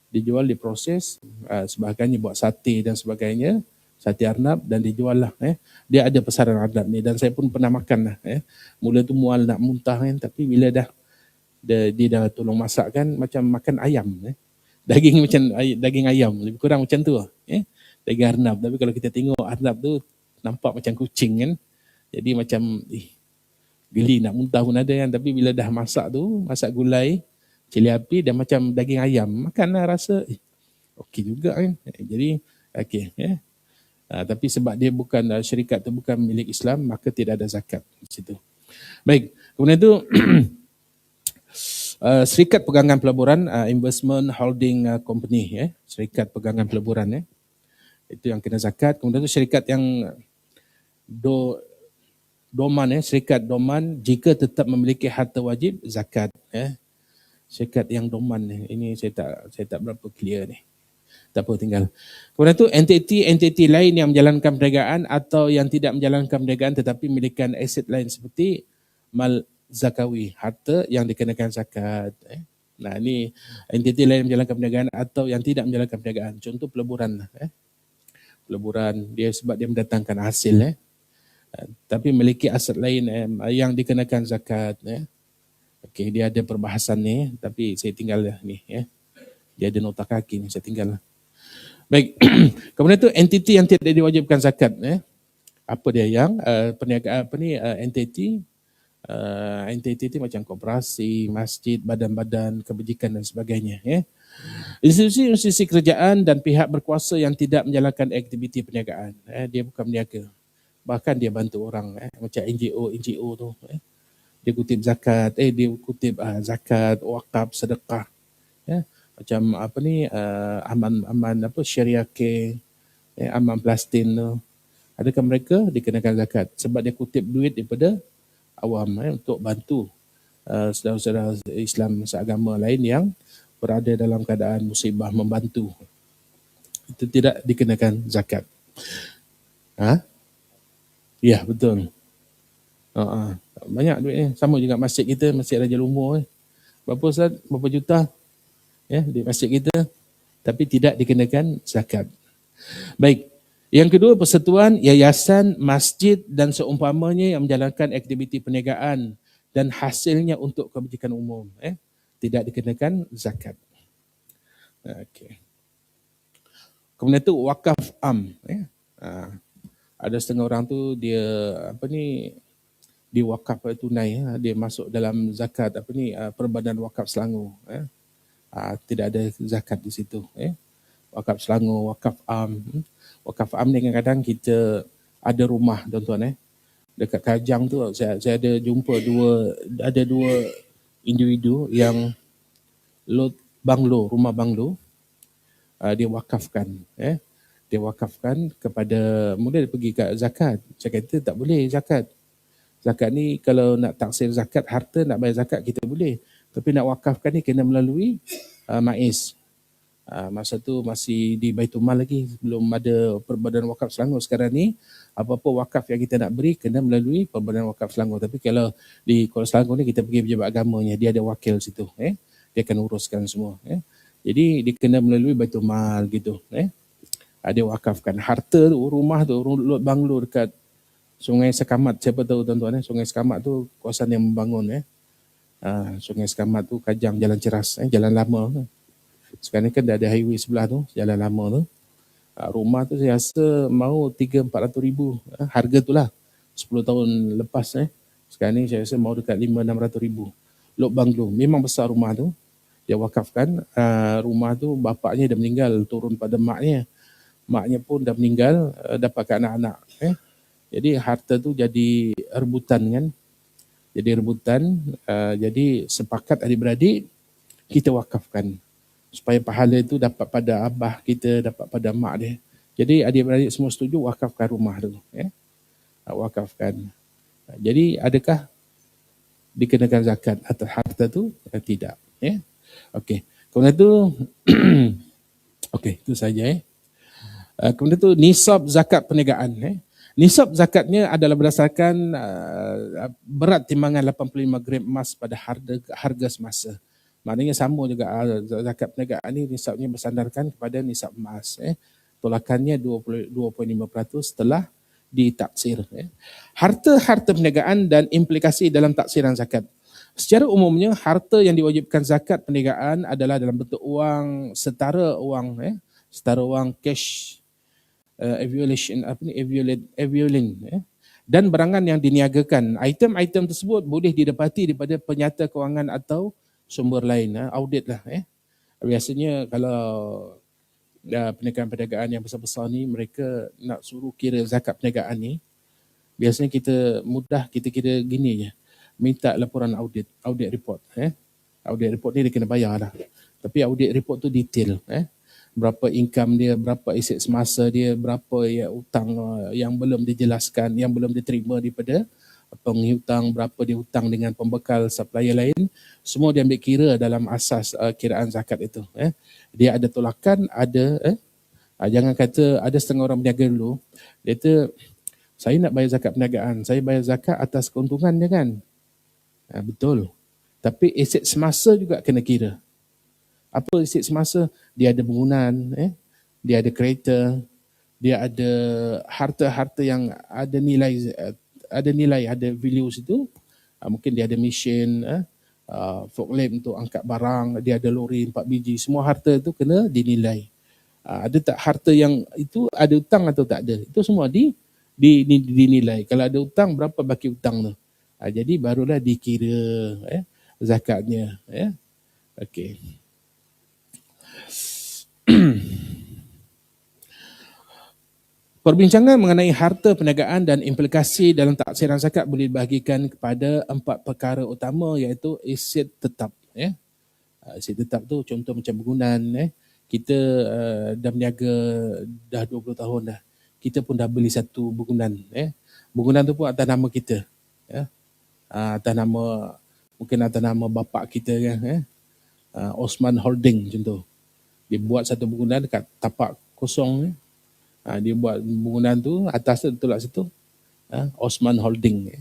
dijual, diproses, sebahagiannya buat sate dan sebagainya, sate arnab, dan dijual lah. Dia ada pasaran arnab ni dan saya pun pernah makan lah. Mula tu mual nak muntah kan, tapi bila dia dah tolong masak kan, macam makan ayam. Daging macam daging ayam, lebih kurang macam tu lah. Daging arnab, tapi kalau kita tengok arnab tu nampak macam kucing kan. Jadi macam geli nak muntah pun ada kan, tapi bila dah masak tu, masak gulai, cili api dan macam daging ayam, makanlah rasa okey juga kan. Jadi okey, tapi sebab dia bukan syarikat tu bukan milik Islam, maka tidak ada zakat di situ. Baik, kemudian tu syarikat pegangan pelaburan, investment holding company, syarikat pegangan pelaburan, itu yang kena zakat. Kemudian tu syarikat yang doman, syarikat doman jika tetap memiliki harta wajib zakat. Syarikat yang doman ni, ini saya tak berapa clear ni. Tak apa, tinggal. Kemudian tu entiti lain yang menjalankan perniagaan atau yang tidak menjalankan perniagaan tetapi memilikan aset lain seperti mal zakawi, harta yang dikenakan zakat. Nah, ini entiti lain yang menjalankan perniagaan atau yang tidak menjalankan perniagaan. Contoh peleburan. Peleburan dia sebab dia mendatangkan hasil, tapi memiliki aset lain yang dikenakan zakat. Okey, dia ada perbahasan ni, tapi saya tinggal ni. Dia ada nota kaki ni, saya tinggal. Baik, kemudian tu entiti yang tidak diwajibkan zakat. Apa dia yang perniagaan entiti itu macam koperasi, masjid, badan-badan kebajikan dan sebagainya. Institusi kerajaan dan pihak berkuasa yang tidak menjalankan aktiviti perniagaan. Dia bukan berniaga. Bahkan dia bantu orang, macam NGO tu. Dia kutip zakat, dia kutip zakat, wakaf, sedekah. Macam aman syariah ke, aman Palestin tu. Adakah mereka dikenakan zakat? Sebab dia kutip duit daripada awam untuk bantu saudara-saudara Islam seagama lain yang berada dalam keadaan musibah, membantu. Itu tidak dikenakan zakat. Ya, betul. Banyak duit ni. Sama juga masjid kita, Masjid Raja Lumur. Berapa Ustaz? Berapa juta? Di masjid kita. Tapi tidak dikenakan zakat. Baik. Yang kedua, persatuan, yayasan, masjid dan seumpamanya yang menjalankan aktiviti perniagaan dan hasilnya untuk kebajikan umum. Tidak dikenakan zakat. Okey. Kemudian tu wakaf am. Ada setengah orang tu dia dia wakaf tunai, dia masuk dalam zakat Perbadan Wakaf Selangor. Tidak ada zakat di situ. Wakaf Selangor, wakaf am. Wakaf am ni kadang-kadang kita ada rumah tuan-tuan. Dekat Kajang tu saya ada jumpa dua individu yang lot banglo, rumah banglo, dia wakafkan. Dia wakafkan kepada, mula dia pergi kat zakat. Saya kata tak boleh zakat. Zakat ni kalau nak taksir zakat harta, nak bayar zakat kita boleh. Tapi nak wakafkan ni kena melalui MAIS. Masa tu masih di Baitul Mal lagi, belum ada Perbadan Wakaf Selangor. Sekarang ni apa-apa wakaf yang kita nak beri kena melalui Perbadan Wakaf Selangor. Tapi kalau di Kuala Selangor ni kita pergi pejabat agamanya, dia ada wakil situ. Dia akan uruskan semua. Jadi dia kena melalui Baitul Mal gitu. Dia wakafkan harta tu, rumah tu, lot banglo dekat Sungai Sekamat. Siapa tahu tuan-tuan, Sungai Sekamat tu kawasan yang membangun. Sungai Sekamat tu Kajang, Jalan Ceras, jalan lama. Sekarang ni kan dah ada highway sebelah tu, jalan lama tu. Rumah tu saya rasa mau 300-400 ribu. Harga tu lah 10 tahun lepas. Sekarang ni saya rasa mau dekat 500-600 ribu. Lot banglo, memang besar rumah tu. Dia wakafkan. Rumah tu bapaknya dah meninggal, turun pada maknya. Maknya pun dah meninggal, dapat ke anak-anak. Jadi harta tu jadi rebutan kan. Jadi rebutan, jadi sepakat adik-beradik kita wakafkan. Supaya pahala itu dapat pada abah kita, dapat pada mak dia. Jadi adik-beradik semua setuju wakafkan rumah tu. Wakafkan. Jadi adakah dikenakan zakat atas harta tu? Tidak. Okey. Kemudian tu, okey, itu saja. Kemudian tu nisab zakat perniagaan. Nisab zakatnya adalah berdasarkan berat timbangan 85 gram emas pada harga semasa. Maknanya sama juga zakat perniagaan ni nisabnya bersandarkan kepada nisab emas. Tolakannya 2.5% setelah ditaksir. Harta-harta perniagaan dan implikasi dalam taksiran zakat. Secara umumnya harta yang diwajibkan zakat perniagaan adalah dalam bentuk wang, setara wang cash, equivalent, dan barangan yang diniagakan. Item-item tersebut boleh didapati daripada penyata kewangan atau sumber lain, audit lah. Biasanya kalau perniagaan-perniagaan yang besar-besar ni, mereka nak suruh kira zakat perniagaan ni, biasanya kita kira gini je, minta laporan audit report. Audit report ni dia kena bayar lah. Tapi audit report tu detail. Berapa income dia, berapa aset semasa dia, berapa hutang yang belum dijelaskan, yang belum diterima daripada penghutang, berapa dia hutang dengan pembekal supplier lain, semua dia ambil kira dalam asas kiraan zakat itu. Dia ada tolakan, ada jangan kata ada setengah orang berniaga dulu, dia kata saya nak bayar zakat perniagaan, saya bayar zakat atas keuntungannya kan. Betul. Tapi aset semasa juga kena kira. Apa aset semasa? Dia ada bangunan, dia ada kereta, dia ada harta-harta yang ada nilai, ada values itu. Mungkin dia ada mesin, forklift untuk angkat barang, dia ada lori 4 biji, semua harta itu kena dinilai. Ada tak harta yang itu ada hutang atau tak ada? Itu semua dinilai. Kalau ada hutang, berapa baki hutang tu? Jadi barulah dikira zakatnya. Okey. Perbincangan mengenai harta perniagaan dan implikasi dalam taksiran zakat boleh dibahagikan kepada 4 perkara utama, iaitu aset tetap. Aset tetap tu contoh macam bangunan. Kita dah berniaga dah 20 tahun dah. Kita pun dah beli satu bangunan. Bangunan tu pun atas nama kita. Atas nama, mungkin atas nama bapa kita kan. Osman Holding contoh. Dia buat satu bangunan dekat tapak kosong. Dia buat bangunan tu, atas tu tolak situ Osman Holding.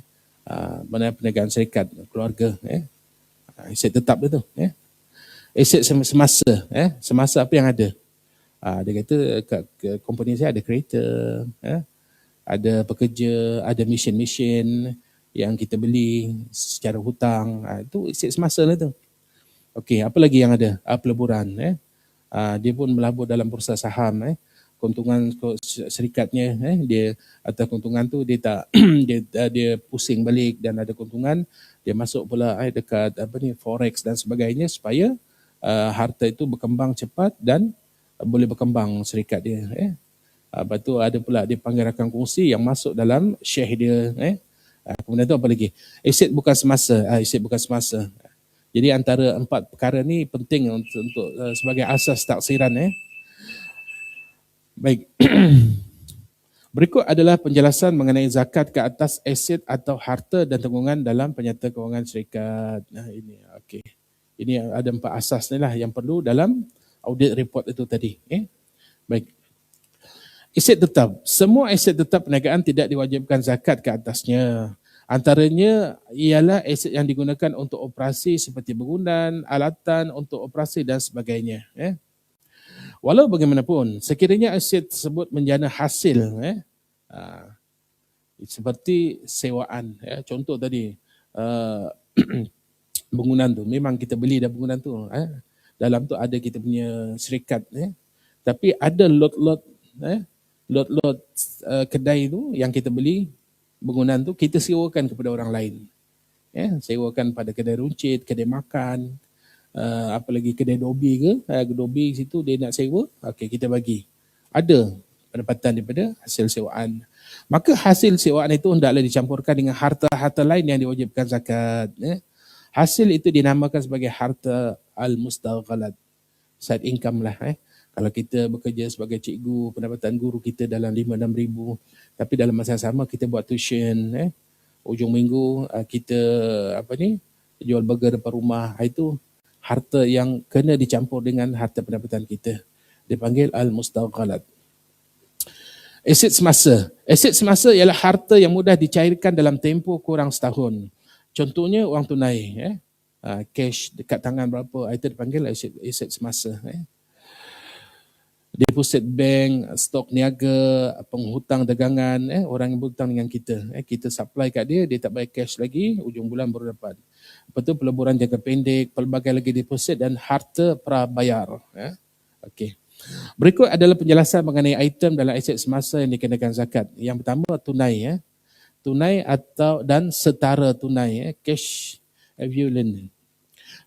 Mana perniagaan syarikat keluarga. Aset tetap dia tu. Aset semasa. Semasa apa yang ada? Dia kata kat company saya ada kereta, ada pekerja, ada mesin-mesin yang kita beli secara hutang. Itu aset semasa lah tu. Okey, apa lagi yang ada? Peleburan. Dia pun melabur dalam bursa saham. Keuntungan syarikatnya, dia atas keuntungan tu dia tak dia pusing balik, dan ada keuntungan dia masuk pula dekat forex dan sebagainya, supaya harta itu berkembang cepat dan boleh berkembang syarikat dia. Lepas tu ada pula dia panggil rakan kongsi yang masuk dalam share dia. Kemudian tu apa lagi? Aset bukan semasa. Aset bukan semasa. Jadi antara 4 perkara ni penting untuk sebagai asas taksiran. Baik. Berikut adalah penjelasan mengenai zakat ke atas aset atau harta dan tanggungan dalam penyata kewangan syarikat. Ini okey. Ini ada 4 asas ni lah yang perlu dalam audit report itu tadi. Baik. Aset tetap. Semua aset tetap perniagaan tidak diwajibkan zakat ke atasnya. Antaranya ialah aset yang digunakan untuk operasi seperti bangunan, alatan untuk operasi dan sebagainya. Walau bagaimanapun, sekiranya aset tersebut menjana hasil, seperti sewaan. Contoh tadi, bangunan tu, memang kita beli dah bangunan tu. Dalam tu ada kita punya syarikat. Tapi ada lot-lot kedai tu yang kita beli bangunan tu, kita sewakan kepada orang lain. Sewakan pada kedai runcit, kedai makan, apa lagi kedai dobi ke, dobi situ dia nak sewa, okey kita bagi. Ada pendapatan daripada hasil sewaan. Maka hasil sewaan itu hendaklah dicampurkan dengan harta-harta lain yang diwajibkan zakat. Hasil itu dinamakan sebagai harta al-mustaghalat, side income lah. Kalau kita bekerja sebagai cikgu, pendapatan guru kita dalam 5-6 ribu, tapi dalam masa yang sama kita buat tuition, ujung minggu kita jual burger depan rumah, itu harta yang kena dicampur dengan harta pendapatan kita. Dipanggil al-mustaghalat. Aset semasa. Aset semasa ialah harta yang mudah dicairkan dalam tempoh kurang setahun. Contohnya wang tunai, cash dekat tangan berapa, itu dipanggil aset semasa. Deposit bank, stok niaga, penghutang dagangan, orang yang berhutang dengan kita. Kita supply kat dia, dia tak bayar cash lagi, ujung bulan baru dapat. Lepas tu peleburan jangka pendek, pelbagai lagi deposit dan harta prabayar. Okey. Berikut adalah penjelasan mengenai item dalam aset semasa yang dikenakan zakat. Yang pertama tunai, tunai atau dan setara tunai, cash equivalent.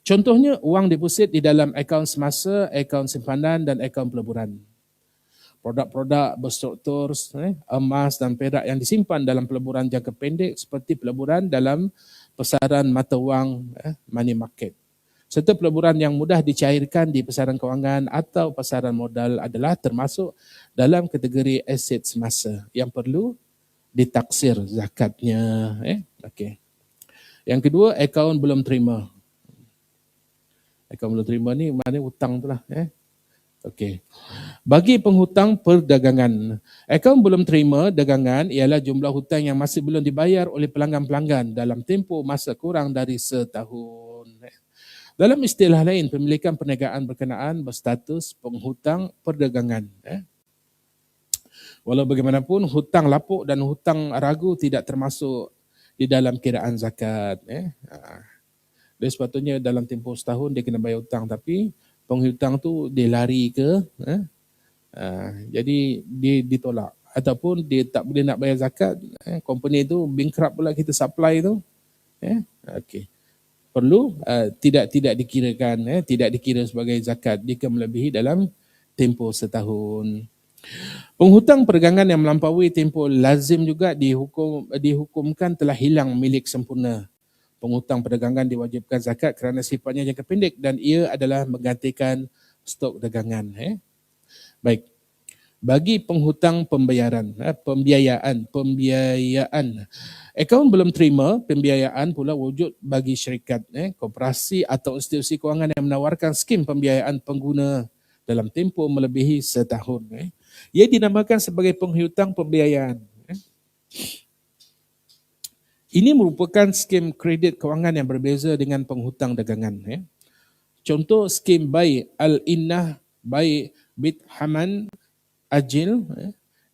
Contohnya wang deposit di dalam akaun semasa, akaun simpanan dan akaun peleburan. Produk-produk berstruktur emas dan perak yang disimpan dalam peleburan jangka pendek seperti peleburan dalam pasaran mata wang, money market. Serta peleburan yang mudah dicairkan di pasaran kewangan atau pasaran modal adalah termasuk dalam kategori aset semasa yang perlu ditaksir zakatnya. Okey. Yang kedua, akaun belum terima. Akaun belum terima ni maknanya hutang tu lah. Okey. Bagi penghutang perdagangan, akaun belum terima dagangan ialah jumlah hutang yang masih belum dibayar oleh pelanggan-pelanggan dalam tempoh masa kurang dari setahun. Dalam istilah lain, pemilikan perniagaan berkenaan berstatus penghutang perdagangan. Walau bagaimanapun, hutang lapuk dan hutang ragu tidak termasuk di dalam kiraan zakat. Dia sepatutnya dalam tempoh setahun dia kena bayar hutang, tapi penghutang tu dia lari ke, jadi dia ditolak. Ataupun dia tak boleh nak bayar zakat, company tu bankrupt pula kita supply tu. Okey. Perlu tidak dikirakan, tidak dikira sebagai zakat jika melebihi dalam tempoh setahun. Penghutang perdagangan yang melampaui tempoh lazim juga dihukumkan telah hilang milik sempurna. Penghutang perdagangan diwajibkan zakat kerana sifatnya jangka pendek dan ia adalah menggantikan stok dagangan. Baik. Bagi penghutang pembiayaan. Akaun belum terima pembiayaan pula wujud bagi syarikat, koperasi atau institusi kewangan yang menawarkan skim pembiayaan pengguna dalam tempoh melebihi setahun. Ia dinamakan sebagai penghutang pembiayaan. Ini merupakan skim kredit kewangan yang berbeza dengan penghutang dagangan. Contoh skim Bai Al-Innah, Bai Bit Haman Ajil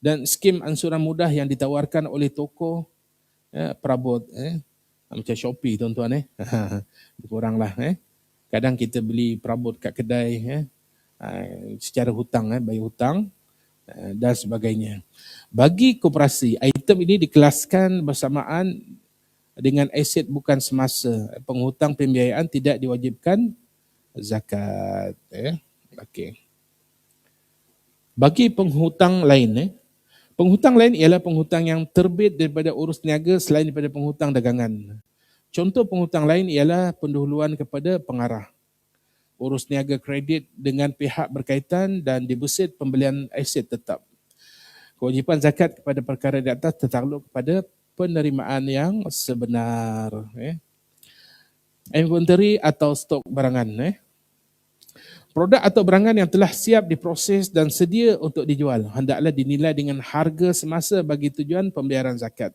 dan skim ansuran mudah yang ditawarkan oleh toko perabot, macam Shopee tuan-tuan. Kuranglah. Kadang kita beli perabot kat kedai secara hutang, bayar hutang dan sebagainya. Bagi koperasi, item ini dikelaskan bersamaan dengan aset bukan semasa. Penghutang pembiayaan tidak diwajibkan zakat. Okey. Bagi penghutang lain, penghutang lain ialah penghutang yang terbit daripada urus niaga selain daripada penghutang dagangan. Contoh penghutang lain ialah pendahuluan kepada pengarah, urus niaga kredit dengan pihak berkaitan dan deposit pembelian aset tetap. Kewajipan zakat kepada perkara di atas tertakluk kepada penerimaan yang sebenar. Inventory atau stok barangan. Produk atau barangan yang telah siap diproses dan sedia untuk dijual hendaklah dinilai dengan harga semasa bagi tujuan pembayaran zakat.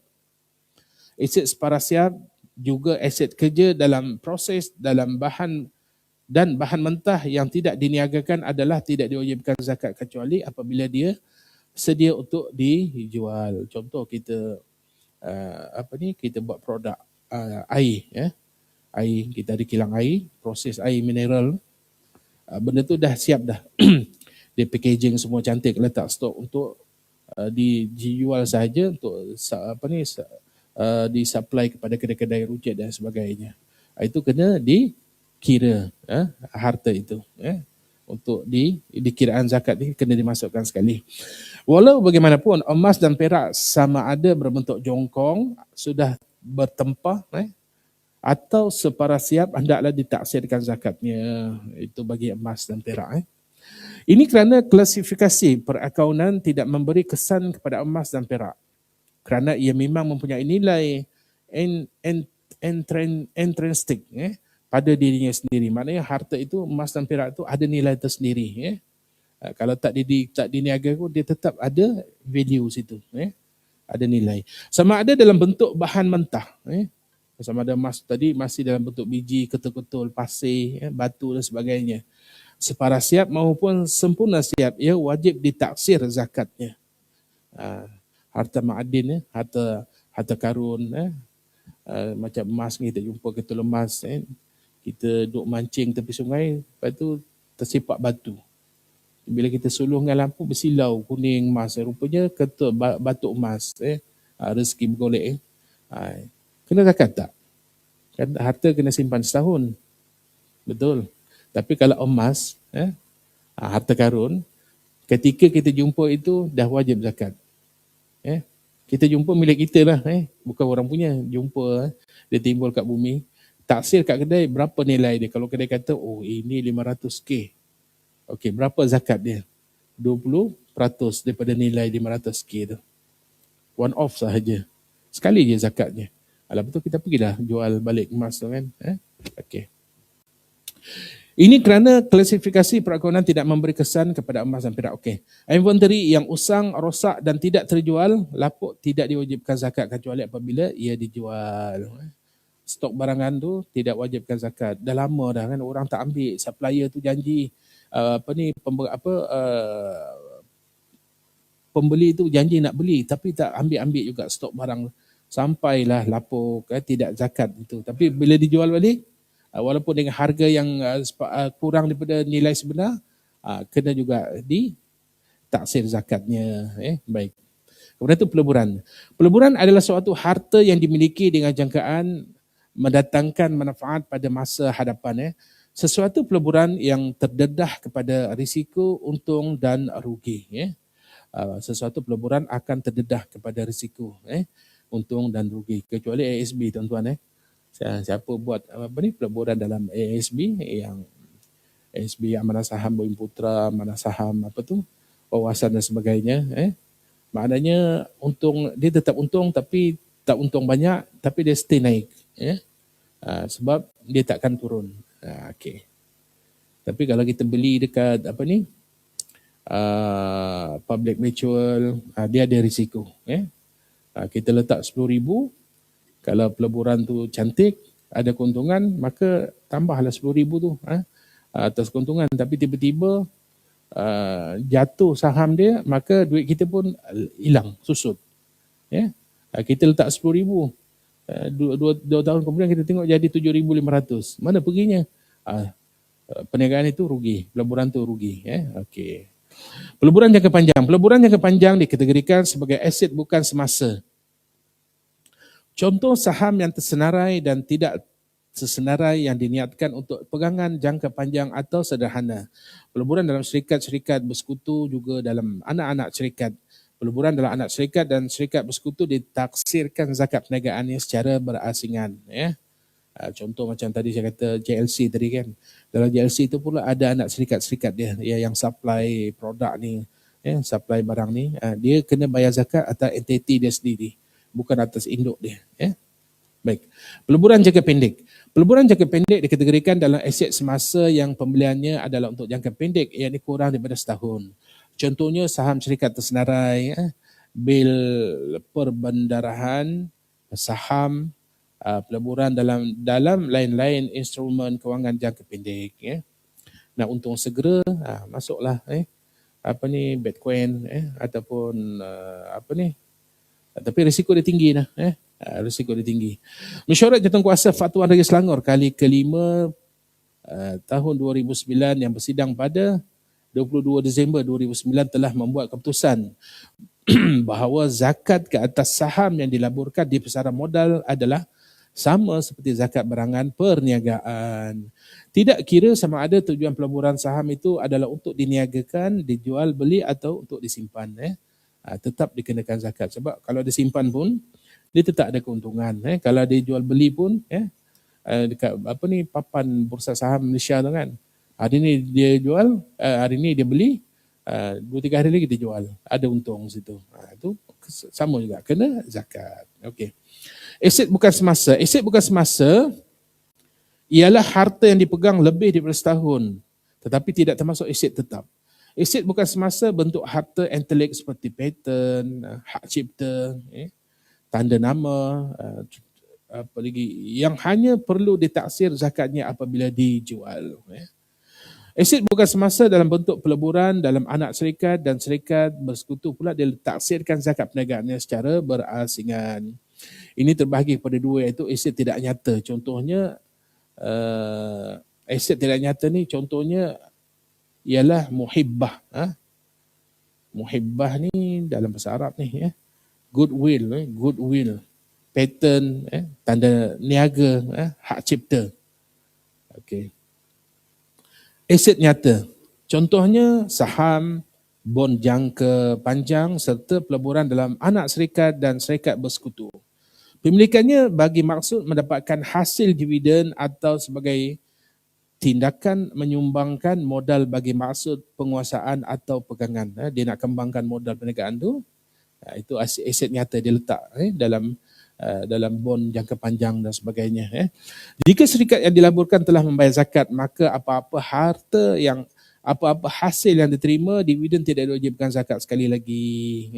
Aset separa siap juga aset kerja dalam proses dalam bahan dan bahan mentah yang tidak diniagakan adalah tidak diwajibkan zakat kecuali apabila dia sedia untuk dijual. Contoh kita kita buat produk air, air kita ada kilang air, proses air mineral. Benda tu dah siap dah. Dia packaging semua cantik, letak stok untuk dijual sahaja untuk disupply kepada kedai-kedai rujak dan sebagainya. Itu kena dikira harta itu. Untuk dikiraan zakat ni kena dimasukkan sekali. Walau bagaimanapun emas dan perak sama ada berbentuk jongkong sudah bertempah atau separa siap hendaklah ditaksirkan zakatnya. Itu bagi emas dan perak. Ini kerana klasifikasi perakaunan tidak memberi kesan kepada emas dan perak. Kerana ia memang mempunyai nilai intrinsik pada dirinya sendiri. Maknanya harta itu, emas dan perak itu ada nilai tersendiri. Kalau tak diniaga pun dia tetap ada value situ, ada nilai. Sama ada dalam bentuk bahan mentah, sama ada emas tadi masih dalam bentuk biji, ketul-ketul, pasir, batu dan sebagainya. Separa siap maupun sempurna siap, ia wajib ditaksir zakatnya. Harta ma'adin, harta karun, macam emas kita jumpa ketul emas, kita duduk mancing tepi sungai, lepas tu tersipak batu. Bila kita suluh dengan lampu bersilau kuning emas, rupanya ketul batu emas, rezeki bergolek. Kena zakat tak? Harta kena simpan setahun. Betul. Tapi kalau emas, harta karun, ketika kita jumpa itu dah wajib zakat. Kita jumpa milik kita lah, bukan orang punya. Jumpa, dia timbul kat bumi. Taksir kat kedai, berapa nilai dia? Kalau kedai kata, oh ini 500k. Okey, berapa zakat dia? 20% daripada nilai 500k tu. One off sahaja. Sekali je zakatnya. Lepas tu kita pergilah jual balik emas tu kan. Okey. Ini kerana klasifikasi perakunan tidak memberi kesan kepada emas dan perak. Okey. Inventory yang usang, rosak dan tidak terjual, lapuk tidak diwajibkan zakat kecuali apabila ia dijual. Stok barangan tu tidak wajibkan zakat. Dah lama dah kan orang tak ambil. Supplier tu janji pembeli tu janji nak beli tapi tak ambil juga stok barang. Sampailah lapuk, tidak zakat itu. Tapi bila dijual balik, walaupun dengan harga yang kurang daripada nilai sebenar, kena juga ditaksir zakatnya. Baik. Kemudian itu peleburan. Peleburan adalah suatu harta yang dimiliki dengan jangkaan mendatangkan manfaat pada masa hadapan. Sesuatu peleburan yang terdedah kepada risiko, untung dan rugi. Sesuatu peleburan akan terdedah kepada risiko, untung dan rugi. Kecuali ASB tuan-tuan. Siapa buat peleburan dalam ASB, yang ASB Amanah Saham Bumiputera, Amanah Saham wawasan dan sebagainya, maknanya untung, dia tetap untung tapi tak untung banyak, tapi dia stay naik, sebab dia takkan turun. Okey. Tapi kalau kita beli dekat public mutual, dia ada risiko. Kita letak 10,000, kalau peleburan tu cantik, ada keuntungan, maka tambahlah 10,000 tu atas keuntungan. Tapi tiba-tiba jatuh saham dia, maka duit kita pun hilang, susut. Kita letak 10,000, 2 tahun kemudian kita tengok jadi 7,500. Mana perginya? Perniagaan itu rugi, peleburan tu rugi. Okey. Peleburan jangka panjang. Peleburan jangka panjang dikategorikan sebagai aset bukan semasa. Contoh saham yang tersenarai dan tidak sesenarai yang diniatkan untuk pegangan jangka panjang atau sederhana. Peleburan dalam syarikat-syarikat bersekutu, juga dalam anak-anak syarikat. Peleburan dalam anak syarikat dan syarikat bersekutu ditaksirkan zakat perniagaannya secara berasingan. Contoh macam tadi saya kata JLC tadi kan. Dalam JLC tu pula ada anak syarikat-syarikat dia yang supply produk ni, supply barang ni. Dia kena bayar zakat atas entiti dia sendiri, bukan atas induk dia. Baik. Peleburan jangka pendek. Peleburan jangka pendek dikategorikan dalam aset semasa yang pembeliannya adalah untuk jangka pendek, iaitu kurang daripada setahun. Contohnya saham syarikat tersenarai, bil perbendarahan, saham, peleburan dalam lain-lain instrumen kewangan jangka pendek. Nak untung segera, masuklah Bitcoin, ataupun tapi risiko dia tinggi lah. Risiko dia tinggi. Mesyuarat Jawatankuasa Fatwa Negeri Selangor kali ke-5 tahun 2009 yang bersidang pada 22 Disember 2009 telah membuat keputusan bahawa zakat ke atas saham yang dilaburkan di pasaran modal adalah sama seperti zakat barangan perniagaan. Tidak kira sama ada tujuan peleburan saham itu adalah untuk diniagakan, dijual beli atau untuk disimpan. Tetap dikenakan zakat. Sebab kalau disimpan pun, dia tetap ada keuntungan. Kalau dijual beli pun, dekat papan bursa saham Malaysia tu kan, hari ni dia jual, hari ni dia beli, 2-3 hari lagi dia jual. Ada untung situ. Itu sama juga, kena zakat. Okey. Aset bukan semasa. Aset bukan semasa ialah harta yang dipegang lebih daripada setahun, tetapi tidak termasuk aset tetap. Aset bukan semasa bentuk harta intelek seperti patent, hak cipta, tanda nama, apa lagi, yang hanya perlu ditaksir zakatnya apabila dijual. Aset bukan semasa dalam bentuk peleburan dalam anak syarikat dan syarikat bersekutu pula ditaksirkan zakat perniagaannya secara berasingan. Ini terbahagi kepada dua, iaitu aset tidak nyata. Contohnya aset tidak nyata ni contohnya ialah muhibbah. Muhibbah ni dalam bahasa Arab ni, goodwill, goodwill, patent, tanda niaga, hak cipta. Okey. Aset nyata, contohnya saham, bon jangka panjang serta peleburan dalam anak syarikat dan syarikat bersekutu. Pemilikannya bagi maksud mendapatkan hasil dividen atau sebagai tindakan menyumbangkan modal bagi maksud penguasaan atau pegangan. Dia nak kembangkan modal perniagaan tu, itu aset nyata dia letak dalam bon jangka panjang dan sebagainya. Jika syarikat yang dilaburkan telah membayar zakat, maka apa-apa hasil yang diterima, dividen tidak diwajibkan zakat sekali lagi.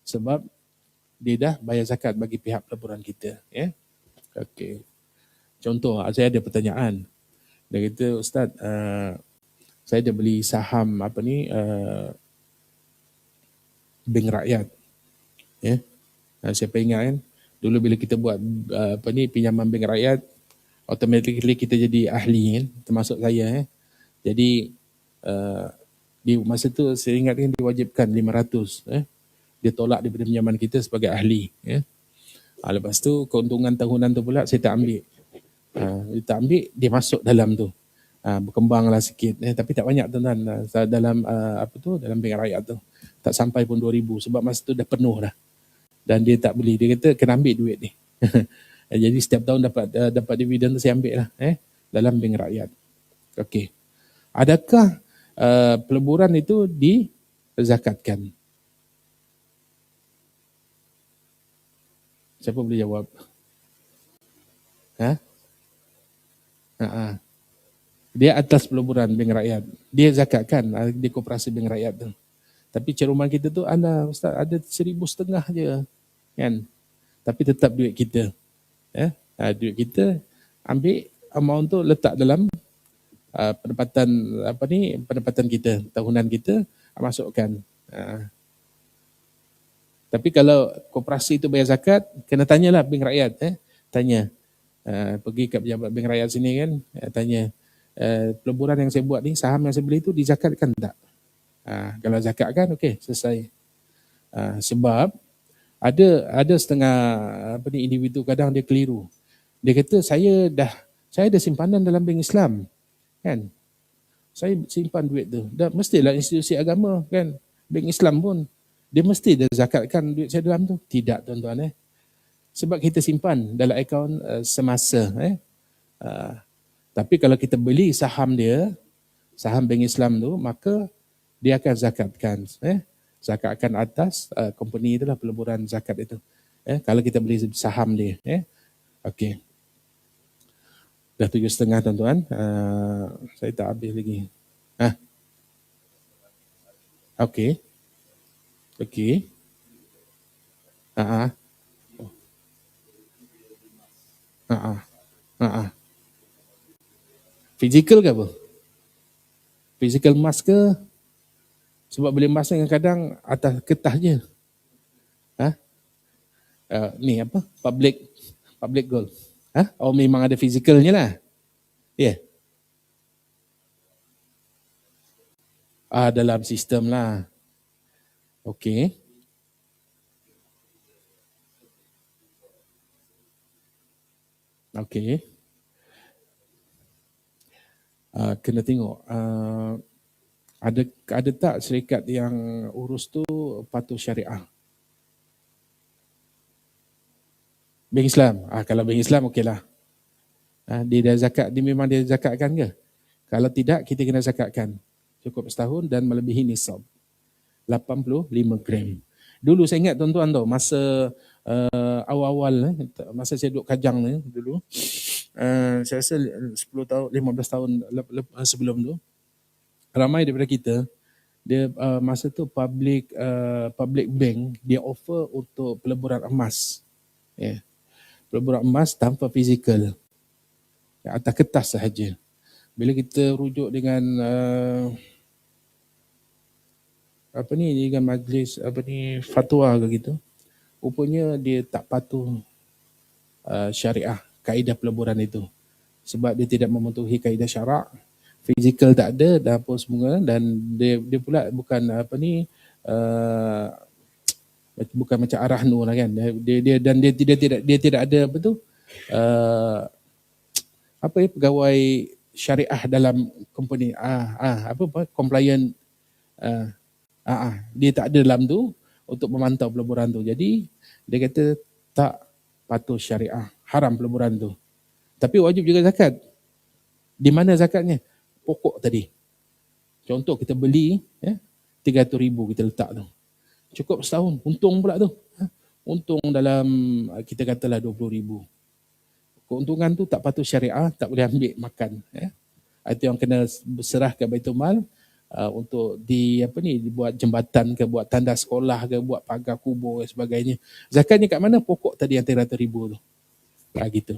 Sebab dia dah bayar zakat bagi pihak pelaburan kita. Okey. Contoh, saya ada pertanyaan. Dia kata, Ustaz, saya dah beli saham Bank Rakyat. Siapa ingat kan? Dulu bila kita buat pinjaman Bank Rakyat, automatically kita jadi ahli kan, termasuk saya. Jadi di masa tu saya ingat kan diwajibkan 500. Dia tolak daripada pinjaman kita sebagai ahli. Lepas tu keuntungan tahunan tu pula saya tak ambil. Dia tak ambil, dia masuk dalam tu. Berkembanglah sikit, tapi tak banyak tuan-tuan. Dalam dalam Bank Rakyat tu tak sampai pun 2,000 sebab masa tu dah penuh dah. Dan dia tak beli, dia kata kena ambil duit ni. Jadi setiap tahun dapat dividen tu saya ambil lah dalam Bank Rakyat. Okey. Adakah peleburan itu dizakatkan? Siapa boleh jawab? Dia atas peleburan Bank Rakyat. Dia zakatkan di koperasi Bank Rakyat tu. Tapi ceruman kita tu, Ustaz, ada 1,500 je. Kan? Tapi tetap duit kita. Duit kita ambil amount tu letak dalam pendapatan kita, tahunan kita, masukkan. Tapi kalau koperasi tu bayar zakat, kena tanyalah Bank Rakyat. Tanya. Pergi kat pejabat Bank Rakyat sini kan, tanya, peleburan yang saya buat ni, saham yang saya beli tu dizakatkan tak? Kalau zakatkan, okey, selesai. Sebab ada setengah individu kadang dia keliru. Dia kata saya ada simpanan dalam bank Islam, kan? Saya simpan duit tu. Dah mestilah institusi agama, kan? Bank Islam pun dia mesti dah zakatkan duit saya dalam tu. Tidak, tuan-tuan. Sebab kita simpan dalam akaun semasa. Tapi kalau kita beli saham dia, saham bank Islam tu, maka dia akan zakatkan. Zakatkan atas company itulah, peleburan zakat itu. Kalau kita beli saham dia. Okey. Dah 7.30 tuan-tuan. Saya tak habis lagi. Okey. Okey. Fizikal ke apa? Fizikal emas ke? Sebab beli emas ni kadang atas kertas je. Ni apa? Public gold. Oh, memang ada fizikalnya lah. Ya. Yeah. Dalam sistem lah. Okey. Okey. Kena tengok. Ada tak syarikat yang urus tu patuh syariah? Bank Islam. Kalau Bank Islam okeylah. Dia dah zakat, dia memang dia zakatkan ke? Kalau tidak, kita kena zakatkan. Cukup setahun dan melebihi nisab. 85 gram. Dulu saya ingat tuan-tuan tu, masa awal-awal, masa saya duduk Kajang ni dulu, saya rasa 10 tahun, 15 tahun sebelum tu, ramai daripada kita Dia masa tu public bank dia offer untuk peleburan emas. Ya. Peleburan emas tanpa fizikal. Atas kertas sahaja. Bila kita rujuk dengan dengan majlis fatwa ke gitu, rupanya dia tak patuh syariah kaedah peleburan itu. Sebab dia tidak mematuhi kaedah syarak, fizikal tak ada dan apa semua, dan dia pula bukan bukan macam Ar-Rahnu lah kan. Dia tidak ada pegawai syariah dalam company compliant dia tak ada dalam tu untuk memantau peleburan tu. Jadi dia kata tak patuh syariah, haram peleburan tu. Tapi wajib juga zakat. Di mana zakatnya? Pokok tadi. Contoh kita beli 300,000 kita letak tu. Cukup setahun, untung pula tu. Untung dalam kita katalah 20,000. Keuntungan tu tak patuh syariah, tak boleh ambil makan. Itu yang kena berserah ke Baitul Mal untuk dibuat jembatan ke, buat tanda sekolah ke, buat pagar kubur dan sebagainya. Zakatnya kat mana? Pokok tadi yang 300,000 tu. Gitu.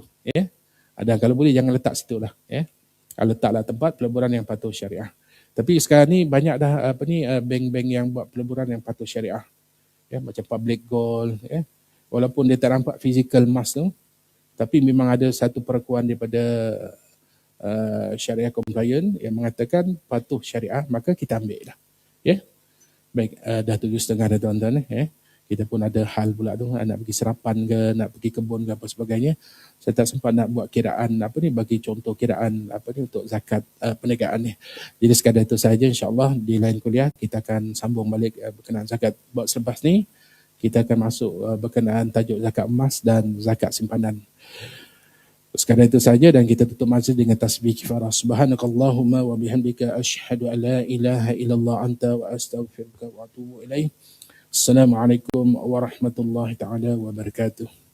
Ada kalau boleh jangan letak situ lah. Letaklah tempat peleburan yang patuh syariah. Tapi sekarang ni banyak dah bank-bank yang buat peleburan yang patuh syariah. Macam Public Gold. Walaupun dia tak nampak fizikal emas tu, tapi memang ada satu perekuan daripada syariah compliant yang mengatakan patuh syariah, maka kita ambil lah. Baik, dah 7.30 dah tuan-tuan. Kita pun ada hal pula tu, nak pergi serapan ke, nak pergi kebun ke apa sebagainya. Saya tak sempat nak buat kiraan bagi contoh kiraan untuk zakat perniagaan ni. Jadi sekadar itu sahaja, insya-Allah di lain kuliah kita akan sambung balik berkenaan zakat. Buat selepas ni kita akan masuk berkenaan tajuk zakat emas dan zakat simpanan. Sekadar itu saja dan kita tutup majlis dengan tasbih kifarah. Subhanakallahumma wa bihamdika asyhadu an la ilaha illallah anta wa astaghfiruka wa atubu ilaik. Assalamualaikum warahmatullahi taala wabarakatuh.